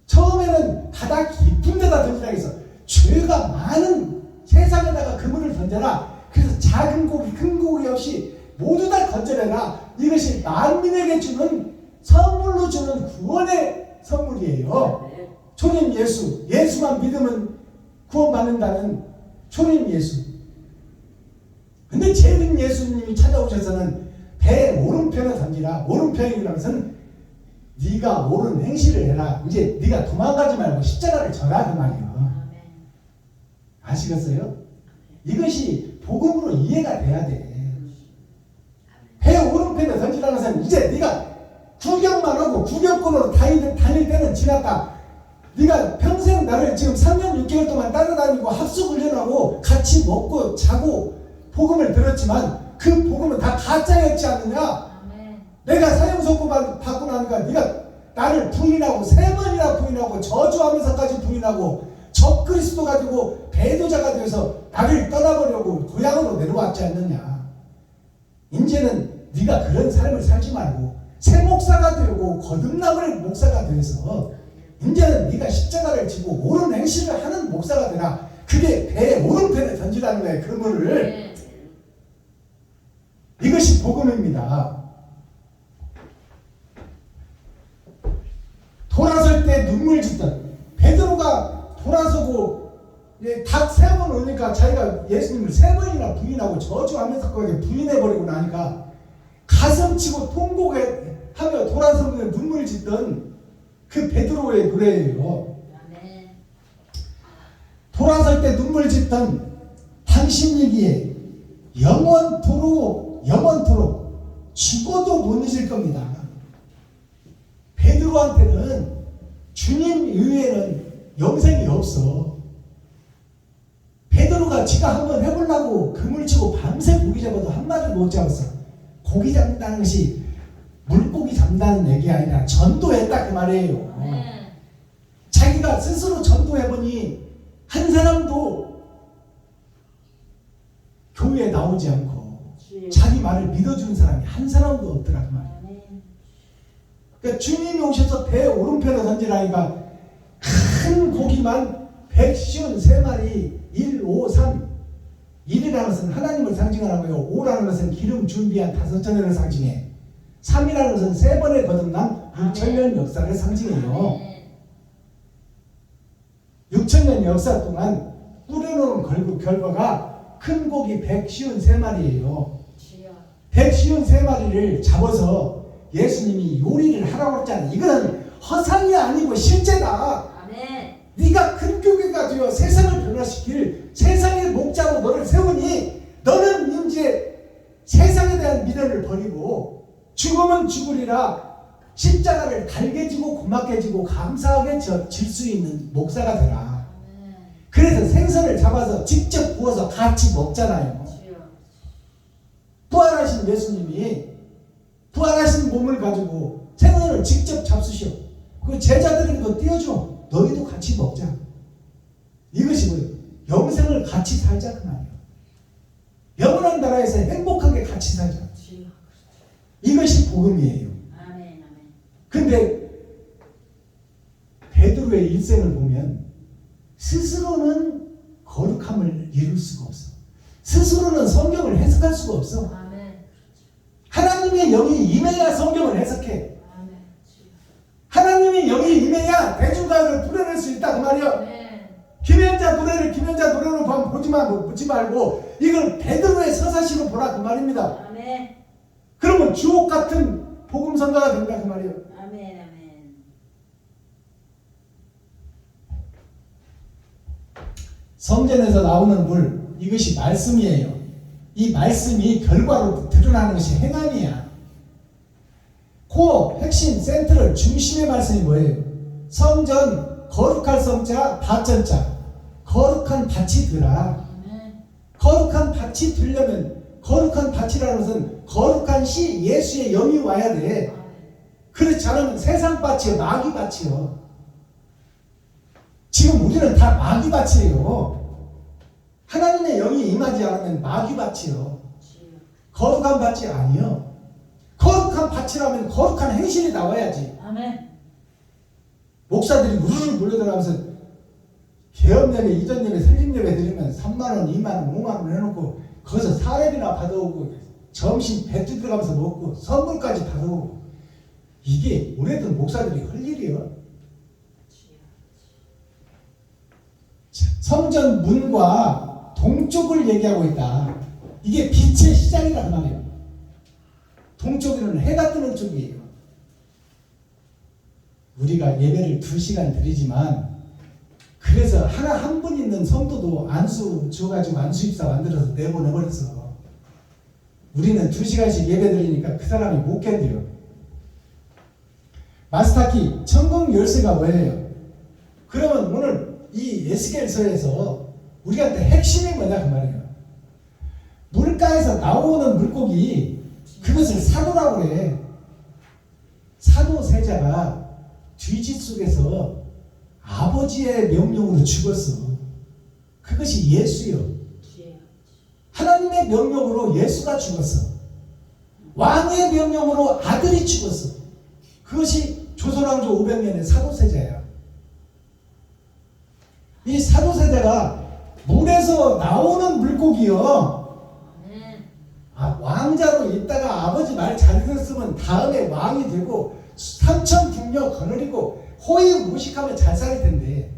처음에는 바다 깊은 데다 던지라 해서 죄가 많은 세상에다가 그물을 던져라. 그래서 작은 고기 큰 고기 없이 모두 다 건져내라. 이것이 만민에게 주는 선물로 주는 구원의 선물이에요. 초림 예수, 예수만 믿으면 구원받는다는 초림 예수. 근데 재림 예수님이 찾아오셔서는 배 오른편에 던지라. 오른편이라는 것은 네가 옳은 행실을 해라. 이제 네가 도망가지 말고 십자가를 져라 그 말이에요. 아시겠어요? 이것이 복음으로 이해가 돼야 돼. 배 오른편에 던지라는 것은 이제 네가 구경만 하고 구경꾼으로 다닐 때는 지났다. 네가 평생 나를 지금 3년 6개월 동안 따라다니고 합숙훈련하고 같이 먹고 자고 복음을 들었지만 그 복음은 다 가짜였지 않느냐? 내가 사형선고 받고 나니까 네가 나를 부인하고 3번이나 부인하고 저주하면서까지 부인하고 적그리스도 가지고 배도자가 되어서 나를 떠나보려고 고향으로 내려왔지 않느냐? 이제는 네가 그런 삶을 살지 말고 새 목사가 되고 거듭남의 목사가 되어서 이제는 네가 십자가를 지고 옳은 행실을 하는 목사가 되라. 그게 배 오른편에 던지라는 거예요, 그물을. 이것이 복음입니다. 돌아설 때 눈물 짓던 베드로가 돌아서고 닭 3번 오니까 자기가 예수님을 3번이나 부인하고 저주하면서까지 부인해버리고 나니까 가슴 치고 통곡하며 돌아서며 눈물 짓던 그 베드로의 노래예요. 돌아설 때 눈물 짓던 당신이기에 영원토록 죽어도 못 잊을 겁니다. 베드로한테는 주님 이외에는 영생이 없어. 베드로가 지가 한번 해보려고 그물 치고 밤새 고기 잡아도 한 마리를 못 잡았어. 고기 잡는다는 것이 물고기 잡는다는 얘기 아니라 전도했다 그 말이에요. 아멘. 자기가 스스로 전도해보니 한 사람도 교회에 나오지 않고 주여. 자기 말을 믿어주는 사람이 한 사람도 없더라 그 말이에요. 아멘. 그러니까 주님이 오셔서 배 오른편에 던지라니까 큰 고기만 153마리 1, 5, 3 1이라는 것은 하나님을 상징하라고요. 5라는 것은 기름 준비한 5천년을 상징해. 3이라는 것은 3번의 거듭난 6천년 역사를 상징해요. 아멘. 6천년 역사 동안 뿌려놓은 결과가 큰 고기 153마리예요. 주여. 153마리를 잡아서 예수님이 요리를 하라고 했잖아요. 이거는 허상이 아니고 실제다. 아멘. 네가 큰 교회가 되어 세상을 변화시킬 세상의 목자로 너를 세우니 너는 이제 세상에 대한 미련을 버리고 죽으면 죽으리라 십자가를 달게 지고 고맙게 지고 감사하게 질 수 있는 목사가 되라. 아멘. 그래서 생선을 잡아서 직접 구워서 같이 먹잖아요. 주여. 부활하신 예수님이 부활하신 몸을 가지고 생선을 직접 잡수셔. 그 제자들에게 그 띄워줘. 너희도 같이 먹자. 이것이 뭐예요? 영생을 같이 살자 그 말이에요. 영원한 나라에서 행복하게 같이 살자. 주여. 이것이 복음이에요. 아멘. 아멘. 근데 베드로의 일생을 보면 스스로는 거룩함을 이룰 수가 없어. 스스로는 성경을 해석할 수가 없어. 아멘. 하나님의 영이 임해야 성경을 해석해. 아멘. 주여. 하나님의 영이 임해야 대중가요를 풀어낼 수 있다 그 말이야. 아멘. 김연자 노래로 보지 말고 이걸 베드로의 서사시로 보라 그 말입니다. 아멘. 그러면 주옥 같은 복음 선가가 된다 그 말이에요. 아멘. 아멘. 성전에서 나오는 물 이것이 말씀이에요. 이 말씀이 결과로 드러나는 것이 행함이야. 코어 핵심 센트럴 중심의 말씀이 뭐예요? 성전 거룩할 성자 밭전자 거룩한 밭이 되라. 아멘. 거룩한 밭이 되려면 거룩한 밭이라는 것은 거룩한 시 예수의 영이 와야 돼. 아멘. 그렇지 않으면 세상 밭이요 마귀 밭이요. 지금 우리는 다 마귀 밭이에요. 하나님의 영이 임하지 않으면 마귀 밭이요. 주여. 거룩한 밭이 아니요. 거룩한 밭이라면 거룩한 행실이 나와야지. 아멘. 목사들이 우르르 몰려들어가면서 개업예배, 이전예배, 설립예배 드리면 3만원, 2만원, 5만원 해놓고 거기서 사례비나 받아오고 점심 배트 들어가면서 먹고 선물까지 받아오고 이게 오래된 목사들이 할 일이요. 주여. 성전 문과 동쪽을 얘기하고 있다. 이게 빛의 시작이란 말이에요. 동쪽에는 해가 뜨는 쪽이에요. 우리가 예배를 2시간 드리지만 그래서 하나 한 분 있는 성도도 안수 줘가지고 안수 입사 만들어서 내보내버렸어. 우리는 2시간씩 예배 드리니까 그 사람이 못 견뎌요. 마스터키 천국 열쇠가 뭐예요? 그러면 오늘 이 에스겔서에서 우리한테 핵심이 뭐냐 그 말이에요. 물가에서 나오는 물고기 그것을 사도라고 그래. 사도 세자가 뒤지 속에서 아버지의 명령으로 죽었어. 그것이 예수요. 주여. 하나님의 명령으로 예수가 죽었어. 왕의 명령으로 아들이 죽었어. 그것이 조선왕조 500년의 사도세자야. 이 사도세자가 물에서 나오는 물고기요. 아멘. 왕자로 있다가 아버지 말 잘 들었으면 다음에 왕이 되고 삼천국녀 거느리고 호의무식하면 잘 살 텐데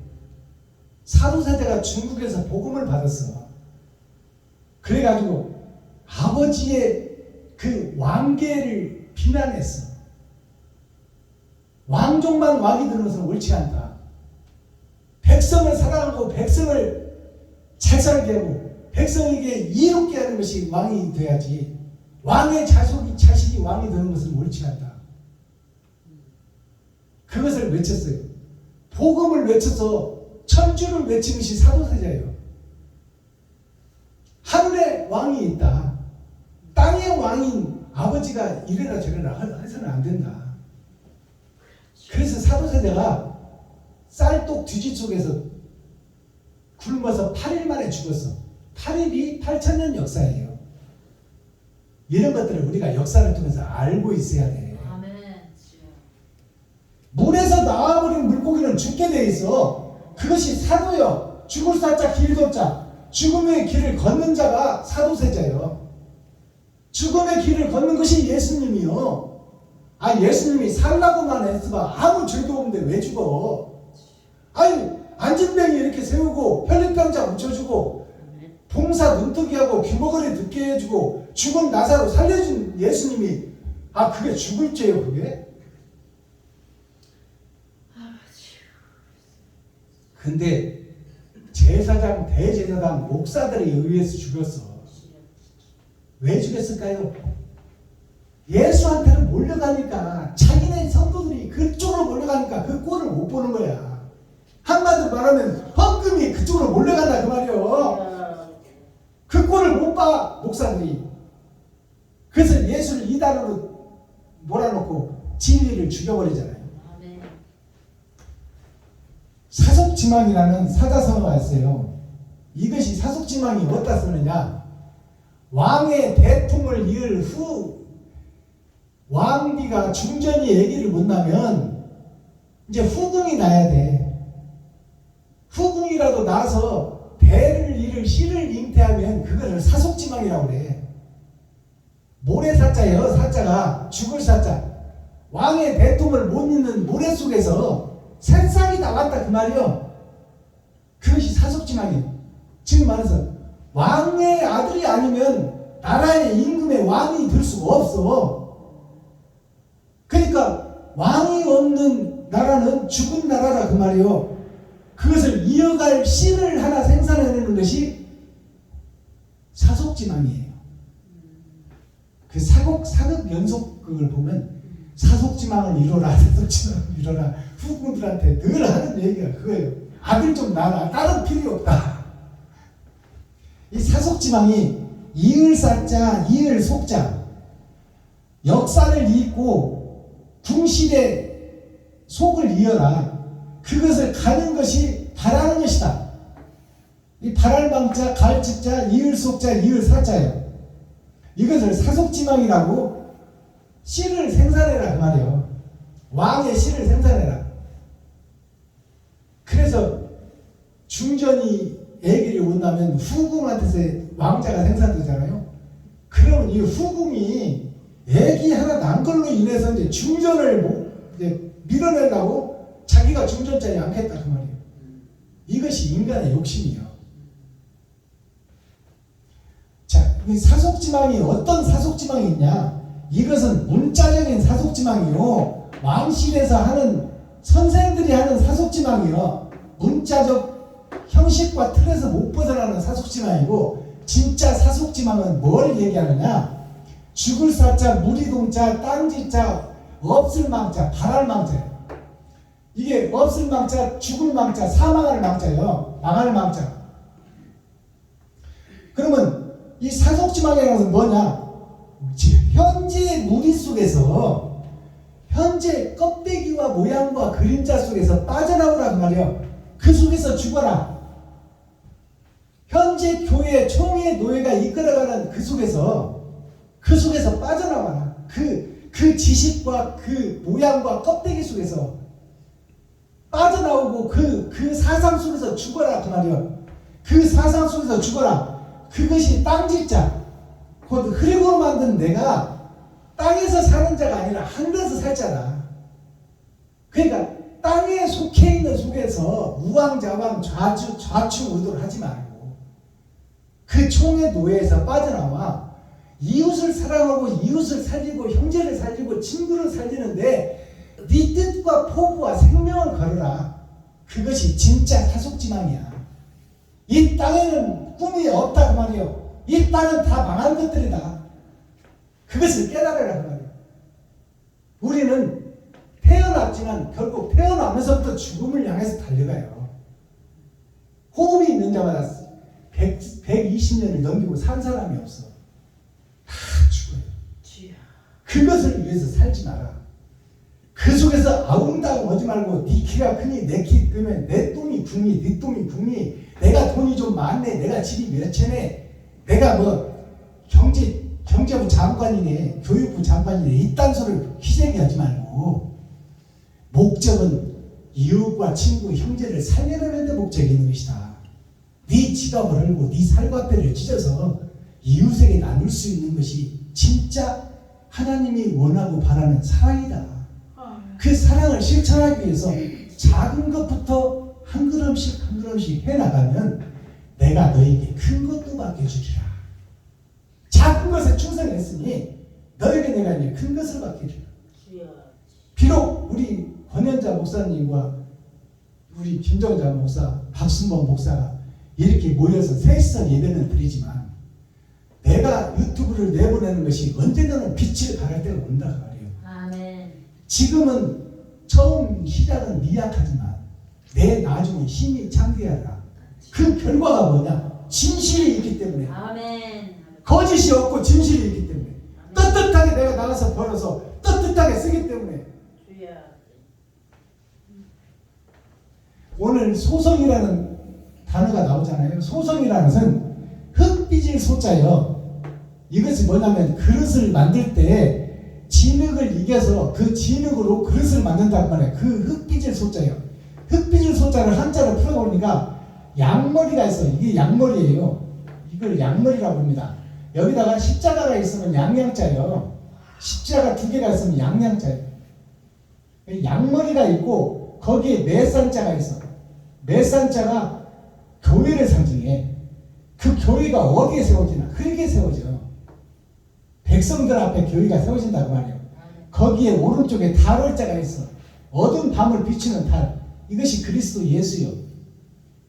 사도세자가 중국에서 복음을 받았어. 그래가지고 아버지의 그 왕계를 비난했어. 왕족만 왕이 되는 것은 옳지 않다. 백성을 사랑하고 백성을 잘 살게 하고 백성에게 이롭게 하는 것이 왕이 돼야지. 왕의 자식이 왕이 되는 것은 옳지 않다. 그것을 외쳤어요. 복음을 외쳐서 천주를 외친 것이 사도세자예요. 하늘에 왕이 있다. 땅의 왕인 아버지가 이래라 저래라 해서는 안 된다. 그래서 사도세자가 쌀독 뒤지 속에서 굶어서 8일 만에 죽었어. 8일이 8,000년 역사예요. 이런 것들을 우리가 역사를 통해서 알고 있어야 돼. 아멘. 주여. 물에서 나와버린 물고기는 죽게 돼 있어. 그것이 사도요. 죽을 사자 길도자. 죽음의 길을 걷는 자가 사도세자예요. 죽음의 길을 걷는 것이 예수님이요. 예수님이 살라고만 했어. 아무 죄도 없는데 왜 죽어? 안진뱅이 이렇게 세우고 혈류병자 묻혀주고 봉사 눈뜨기하고 귀머거리 듣게 해주고 죽은 나사로 살려준 예수님이 그게 죽을 죄요 그게? 근데 제사장 대제사장 목사들에 의해서 죽였어. 왜 죽였을까요? 예수한테는 몰려가니까 자기네 성도들이 그쪽으로 몰려가니까 그 꼴을 못 보는 거야. 한마디로 말하면 헌금이 그쪽으로 몰려간다 그 말이에요. 그 꼴을 못 봐 목사들이. 그래서 예수를 이단으로 몰아놓고 진리를 죽여버리잖아요. 아멘. 사속지망이라는 사자성어가 있어요. 이것이 사속지망이 어디다 쓰느냐? 왕의 대통을 이을 후 왕비가 중전이 아기를 못 낳으면 이제 후궁이 나야 돼. 후궁이라도 낳아서 대를 이을 씨를 잉태하면 그거를 사속지망이라고 그래. 모래사자예요. 사자가 죽을 사자. 왕의 대통을 못 잇는 모래 속에서 새싹이 나왔다 그 말이요. 그것이 사속지망이에요. 지금 말해서 왕의 아들이 아니면 나라의 임금의 왕이 될 수가 없어. 그러니까 왕이 없는 나라는 죽은 나라다 그 말이요. 그것을 이어갈 씨를 하나 생산해내는 것이 사속지망이에요. 그 사극 연속극을 보면 사속지망을 이뤄라, 사속지망을 이뤄라. 후궁들한테 늘 하는 얘기가 그거예요. 아들 좀 낳아라. 딸은 필요 없다. 이 사속지망이 이을 사자, 이을 속자. 역사를 잇고 궁실의 속을 이어라. 그것을 가는 것이 바라는 것이다. 이 바랄방자, 갈직자, 이을 속자, 이을 사자예요. 이것을 사속지망이라고 씨를 생산해라 그 말이에요. 왕의 씨를 생산해라. 그래서 중전이 아기를 온다면 후궁한테서 왕자가 생산되잖아요. 그러면 이 후궁이 아기 하나 난 걸로 인해서 이제 중전을 이제 밀어내려고 자기가 중전자에 않겠다 그 말이에요. 이것이 인간의 욕심이에요. 자, 이 사속지망이 어떤 사속지망이 있냐? 이것은 문자적인 사속지망이요. 왕실에서 하는 선생들이 하는 사속지망이요. 문자적 형식과 틀에서 못 벗어나는 사속지망이고, 진짜 사속지망은 뭘 얘기하느냐? 죽을 사자, 무리동자, 땅지자, 없을 망자, 바랄 망자예요. 이게 없을 망자, 죽을 망자, 사망할 망자예요. 망할 망자. 그러면 이 사속지망이라는 것은 뭐냐? 현재 무리 속에서 현재 껍데기와 모양과 그림자 속에서 빠져나오라는 말이에요. 그 속에서 죽어라. 현재 교회 총회 노예가 이끌어가는 그 속에서 빠져나와라. 그 지식과 그 모양과 껍데기 속에서 빠져나오고 그 사상 속에서 죽어라 그 말이에요. 그 사상 속에서 죽어라. 그것이 땅질자. 곧 흙으로 만든 내가 땅에서 사는 자가 아니라 하늘에서 살 자다. 그러니까 땅에 속해 있는 속에서 우왕좌왕 좌충우돌 하지 말고 그 총의 노예에서 빠져나와 이웃을 사랑하고 이웃을 살리고 형제를 살리고 친구를 살리는데 네 뜻과 포부와 생명을 걸어라. 그것이 진짜 사속지망이야. 이 땅에는 꿈이 없다 그 말이에요. 이 땅은 다 망한 것들이다. 그것을 깨달으라 그 말이에요. 우리는 태어났지만 결국 태어나면서부터 죽음을 향해서 달려가요. 호흡이 있는 자마다 120 60년을 넘기고 산 사람이 없어. 다 죽어요. 주여. 그것을 위해서 살지 마라. 그 속에서 아웅다웅 하지 말고 네 키가 크니 내 키 크면 내 똥이 굵니 네 똥이 굵니 내가 돈이 좀 많네 내가 집이 몇 채네 내가 뭐 경제부 장관이네 교육부 장관이네 이딴 소리를 희생이 하지 말고 목적은 이웃과 친구 형제를 살려내는 데 목적이 있는 것이다. 네 지갑을 열고 네 살과배를 찢어서 이웃에게 나눌 수 있는 것이 진짜 하나님이 원하고 바라는 사랑이다. 그 사랑을 실천하기 위해서 작은 것부터 한 걸음씩 한 걸음씩 해나가면 내가 너에게 큰 것도 맡겨주리라. 작은 것에 충성했으니 너에게 내가 이제 큰 것을 맡겨주리라. 주여. 비록 우리 권현자 목사님과 우리 김정자 목사, 박순범 목사가 이렇게 모여서 셋이서 예배는 드리지만 내가 유튜브를 내보내는 것이 언젠가는 빛을 발할 때가 온다 그 말이에요. 아멘. 지금은 처음 시작은 미약하지만 내 나중은 힘이 창대하라. 그 결과가 뭐냐? 진실이 있기 때문에. 아멘. 거짓이 없고 진실이 있기 때문에. 떳떳하게 내가 나가서 벌어서 떳떳하게 쓰기 때문에. 주여. 오늘 소성이라는 단어가 나오잖아요. 소성이라는 것은 흙빚을 소자요. 이것이 뭐냐면 그릇을 만들 때 진흙을 이겨서 그 진흙으로 그릇을 만든단 말이에요. 그 흙빚을 소자요. 흙빚을 소자를 한자로 풀어보니까 양머리가 있어요. 이게 양머리예요. 이걸 양머리라고 합니다. 여기다가 십자가가 있으면 양양자예요. 십자가 두 개가 있으면 양양자예요. 양머리가 있고 거기에 매산자가 있어. 매산자가 교회를 상징해. 그 교회가 어디에 세워지나? 흙에 세워져. 백성들 앞에 교회가 세워진다고 말이에요. 거기에 오른쪽에 달월자가 있어. 어두운 밤을 비추는 달. 이것이 그리스도 예수요.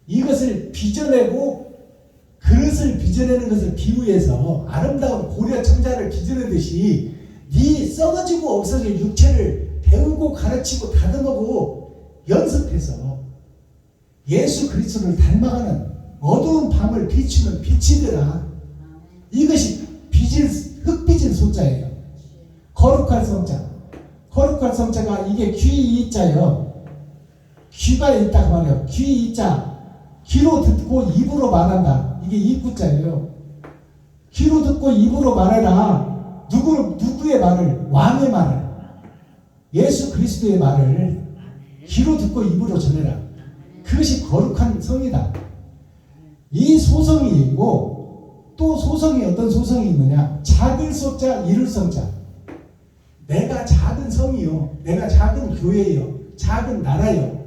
이것을 빚어내고 그릇을 빚어내는 것을 비유해서 아름다운 고려 청자를 빚어내듯이 네 썩어지고 없어질 육체를 배우고 가르치고 다듬어고 연습해서 예수 그리스도를 닮아가는 어두운 밤을 비추는 빛이더라. 이것이 흙빚은 소자예요. 거룩할 성자. 거룩할 성자가 이게 귀이자요. 귀가 있다 그 말이에요. 귀이자. 귀로 듣고 입으로 말한다. 이게 입구자예요. 귀로 듣고 입으로 말해라. 누구의 말을? 왕의 말을. 예수 그리스도의 말을 귀로 듣고 입으로 전해라. 그것이 거룩한 성이다. 이 소성이 있고 또 소성이 어떤 소성이 있느냐? 작을 소자, 이룰 성자. 내가 작은 성이요. 내가 작은 교회요. 작은 나라요.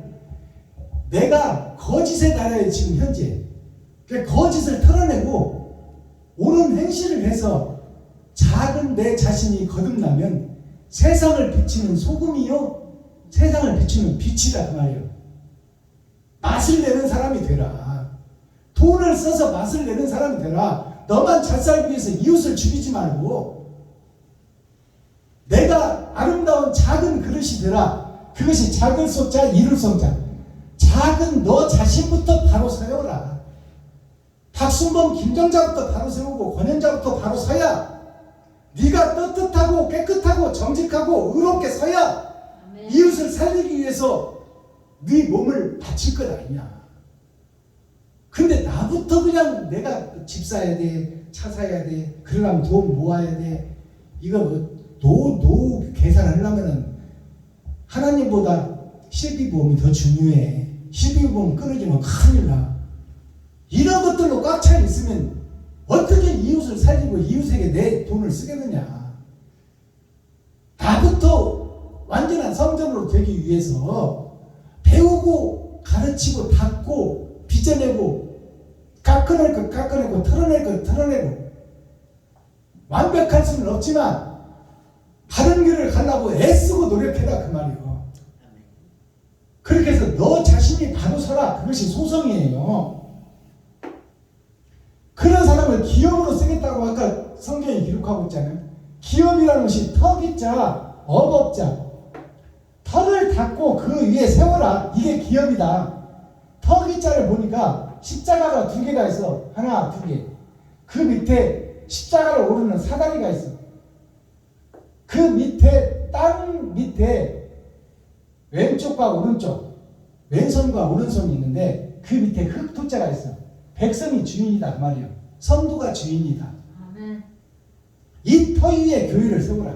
내가 거짓의 나라에 지금 현재. 그러니까 거짓을 털어내고 옳은 행실을 해서 작은 내 자신이 거듭나면 세상을 비추는 소금이요. 세상을 비추는 빛이다 그 말이에요. 맛을 내는 사람이 되라. 돈을 써서 맛을 내는 사람이 되라. 너만 잘 살기 위해서 이웃을 죽이지 말고 내가 아름다운 작은 그릇이 되라. 그것이 작은 소자 이룰 성자. 작은 너 자신부터 바로 세워라. 박순범 김정자부터 바로 세우고 권현자부터 바로 서야 네가 떳떳하고 깨끗하고 정직하고 의롭게 서야 아멘. 이웃을 살리기 위해서 네 몸을 바칠 것 아니냐. 근데 나부터 그냥 내가 집 사야 돼, 차 사야 돼, 그러려면 돈 모아야 돼. 이거 노 계산하려면은 하나님보다 실비보험이 더 중요해. 실비보험 끊어지면 큰일 나. 이런 것들로 꽉 차 있으면 어떻게 이웃을 살리고 이웃에게 내 돈을 쓰겠느냐. 나부터 완전한 성전으로 되기 위해서 배우고 가르치고 닦고 빚어내고 깎아낼 것 깎아내고 털어낼 것 털어내고 완벽할 수는 없지만 바른 길을 가려고 애쓰고 노력해라 그 말이에요. 그렇게 해서 너 자신이 바로 서라. 그것이 소성이에요. 그런 사람을 기업으로 쓰겠다고 아까 성경이 기록하고 있잖아요. 기업이라는 것이 턱이자 업업자. 턱을 닫고 그 위에 세워라. 이게 기업이다. 턱이자를 보니까 십자가가 두 개가 있어. 하나, 두 개. 그 밑에 십자가를 오르는 사다리가 있어. 그 밑에 땅 밑에 왼쪽과 오른쪽, 왼손과 오른손이 있는데 그 밑에 흙토자가 있어. 백성이 주인이다 그 말이에요. 성도가 주인이다. 아멘. 이 터 위에 교회를 세우라.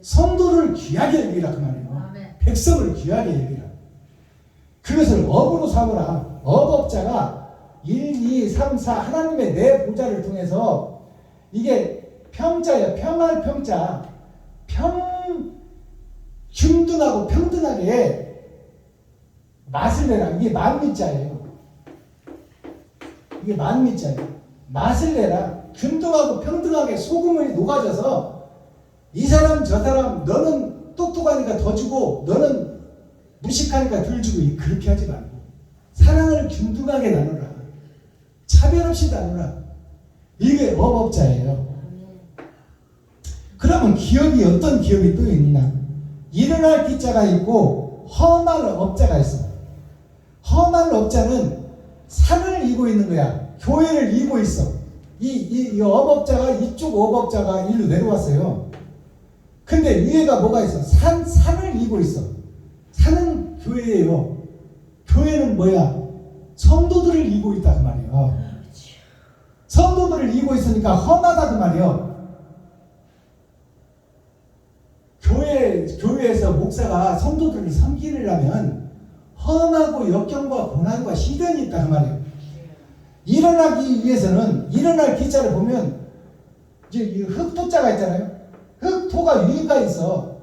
성도를 귀하게 여기라 그 말이에요. 아멘. 백성을 귀하게 여기라. 그것을 업으로 삼으라. 업업자가 1, 2, 3, 4 하나님의 내 보좌를 통해서 이게 평자예요. 평할 평자. 균등하고 평등하게 맛을 내라. 이게 만미자예요. 이게 만미자예요. 맛을 내라. 균등하고 평등하게 소금이 녹아져서 이 사람 저 사람 너는 똑똑하니까 더 주고 너는 무식하니까 덜 주고 그렇게 하지 말고 사랑을 균등하게 나누라. 차별 없이 나누라. 이게 업업자예요. 그러면 기업이 어떤 기업이 또 있느냐? 일어날 기자가 있고 험할 업자가 있어. 험할 업자는 산을 이고 있는 거야. 교회를 이고 있어. 이 업업자가 이쪽 업업자가 일로 내려왔어요. 근데 위에가 뭐가 있어? 산을 이고 있어. 산은 교회예요. 교회는 뭐야? 성도들을 이고 있다 그 말이에요. 성도들을 이고 있으니까 험하다 그 말이에요. 교회에서 목사가 성도들을 섬기려면 험하고 역경과 고난과 시련이 있다 그 말이에요. 일어나기 위해서는 일어날 기자를 보면 이제 이 흙토자가 있잖아요. 흙토가 위에가 있어.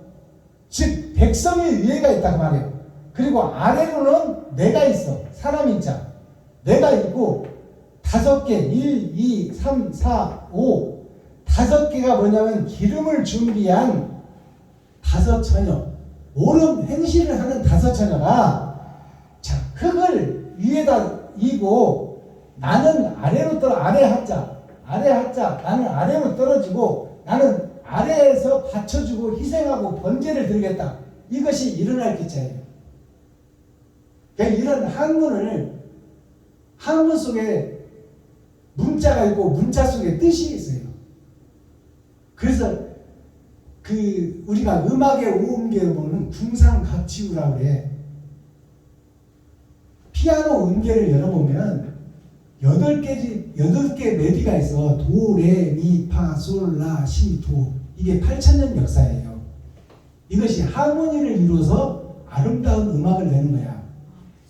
즉 백성의 위에가 있다 그 말이에요. 그리고 아래로는 내가 있어. 사람인 자. 내가 있고 5개 1, 2, 3, 4, 5 5개가 뭐냐면 기름을 준비한 5처녀. 옳은 행실을 하는 5처녀가 자 흙을 위에다 이고 나는 아래로 아래 하자 나는 아래로 떨어지고 나는 아래에서 받쳐주고 희생하고 번제를 드리겠다. 이것이 일어날 기자예요. 그러니까 이런 한문 속에 문자가 있고 문자 속에 뜻이 있어요. 그래서 우리가 음악의 오음계를 보면 궁상각치우라고 그래. 피아노 음계를 열어보면 8개 멜디가 있어. 도, 레, 미, 파, 솔, 라, 시, 도. 이게 8,000년 역사예요. 이것이 하모니를 이루어서 아름다운 음악을 내는 거야.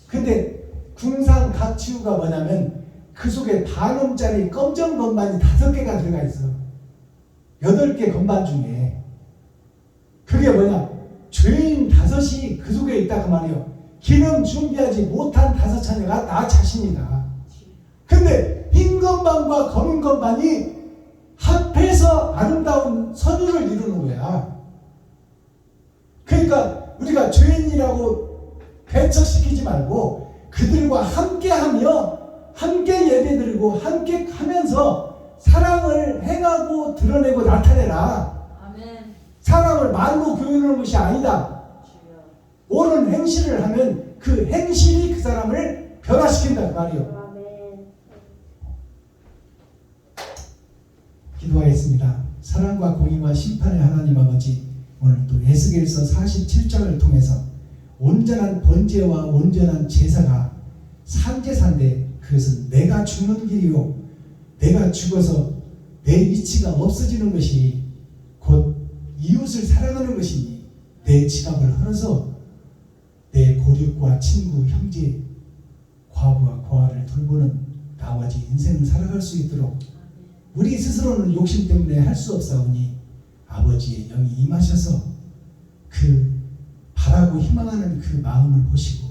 근데 궁상각치우가 뭐냐면 그 속에 반음짜리 검정 건반이 5개가 들어가 있어. 8개 건반 중에. 그게 뭐냐? 죄인 5이 그 속에 있다 그 말이에요. 기름 준비하지 못한 5처녀가 나 자신이다. 근데 흰 건반과 검은 건반이 합해서 아름다운 선율을 이루는 거야. 그러니까 우리가 죄인이라고 배척시키지 말고 그들과 함께하며 함께 예배드리고 함께 하면서 사랑을 행하고 드러내고 나타내라. 아멘. 사랑을 말로 교육하는 것이 아니다. 옳은 행실을 하면 그 행실이 그 사람을 변화시킨다 그 말이요. 기도하겠습니다. 사랑과 공의와 심판의 하나님 아버지, 오늘 또 에스겔서 47장을 통해서 온전한 번제와 온전한 제사가 산제사인데 그것은 내가 죽는 길이요, 내가 죽어서 내 위치가 없어지는 것이 곧 이웃을 사랑하는 것이니 내 지갑을 헐어서 내 고륙과 친구, 형제, 과부와 고아를 돌보는 나머지 인생을 살아갈 수 있도록 우리 스스로는 욕심 때문에 할 수 없사오니 아버지의 영이 임하셔서 그 바라고 희망하는 그 마음을 보시고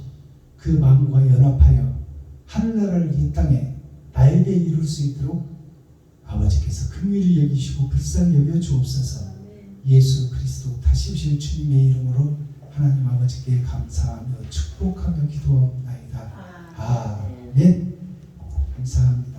그 마음과 연합하여 하늘나라를 이 땅에 나에게 이룰 수 있도록 아버지께서 긍휼히 여기시고 불쌍히 여겨 주옵소서. 예수 그리스도 다시 오실 주님의 이름으로 하나님 아버지께 감사하며 축복하며 기도하옵나이다. 아멘. 감사합니다.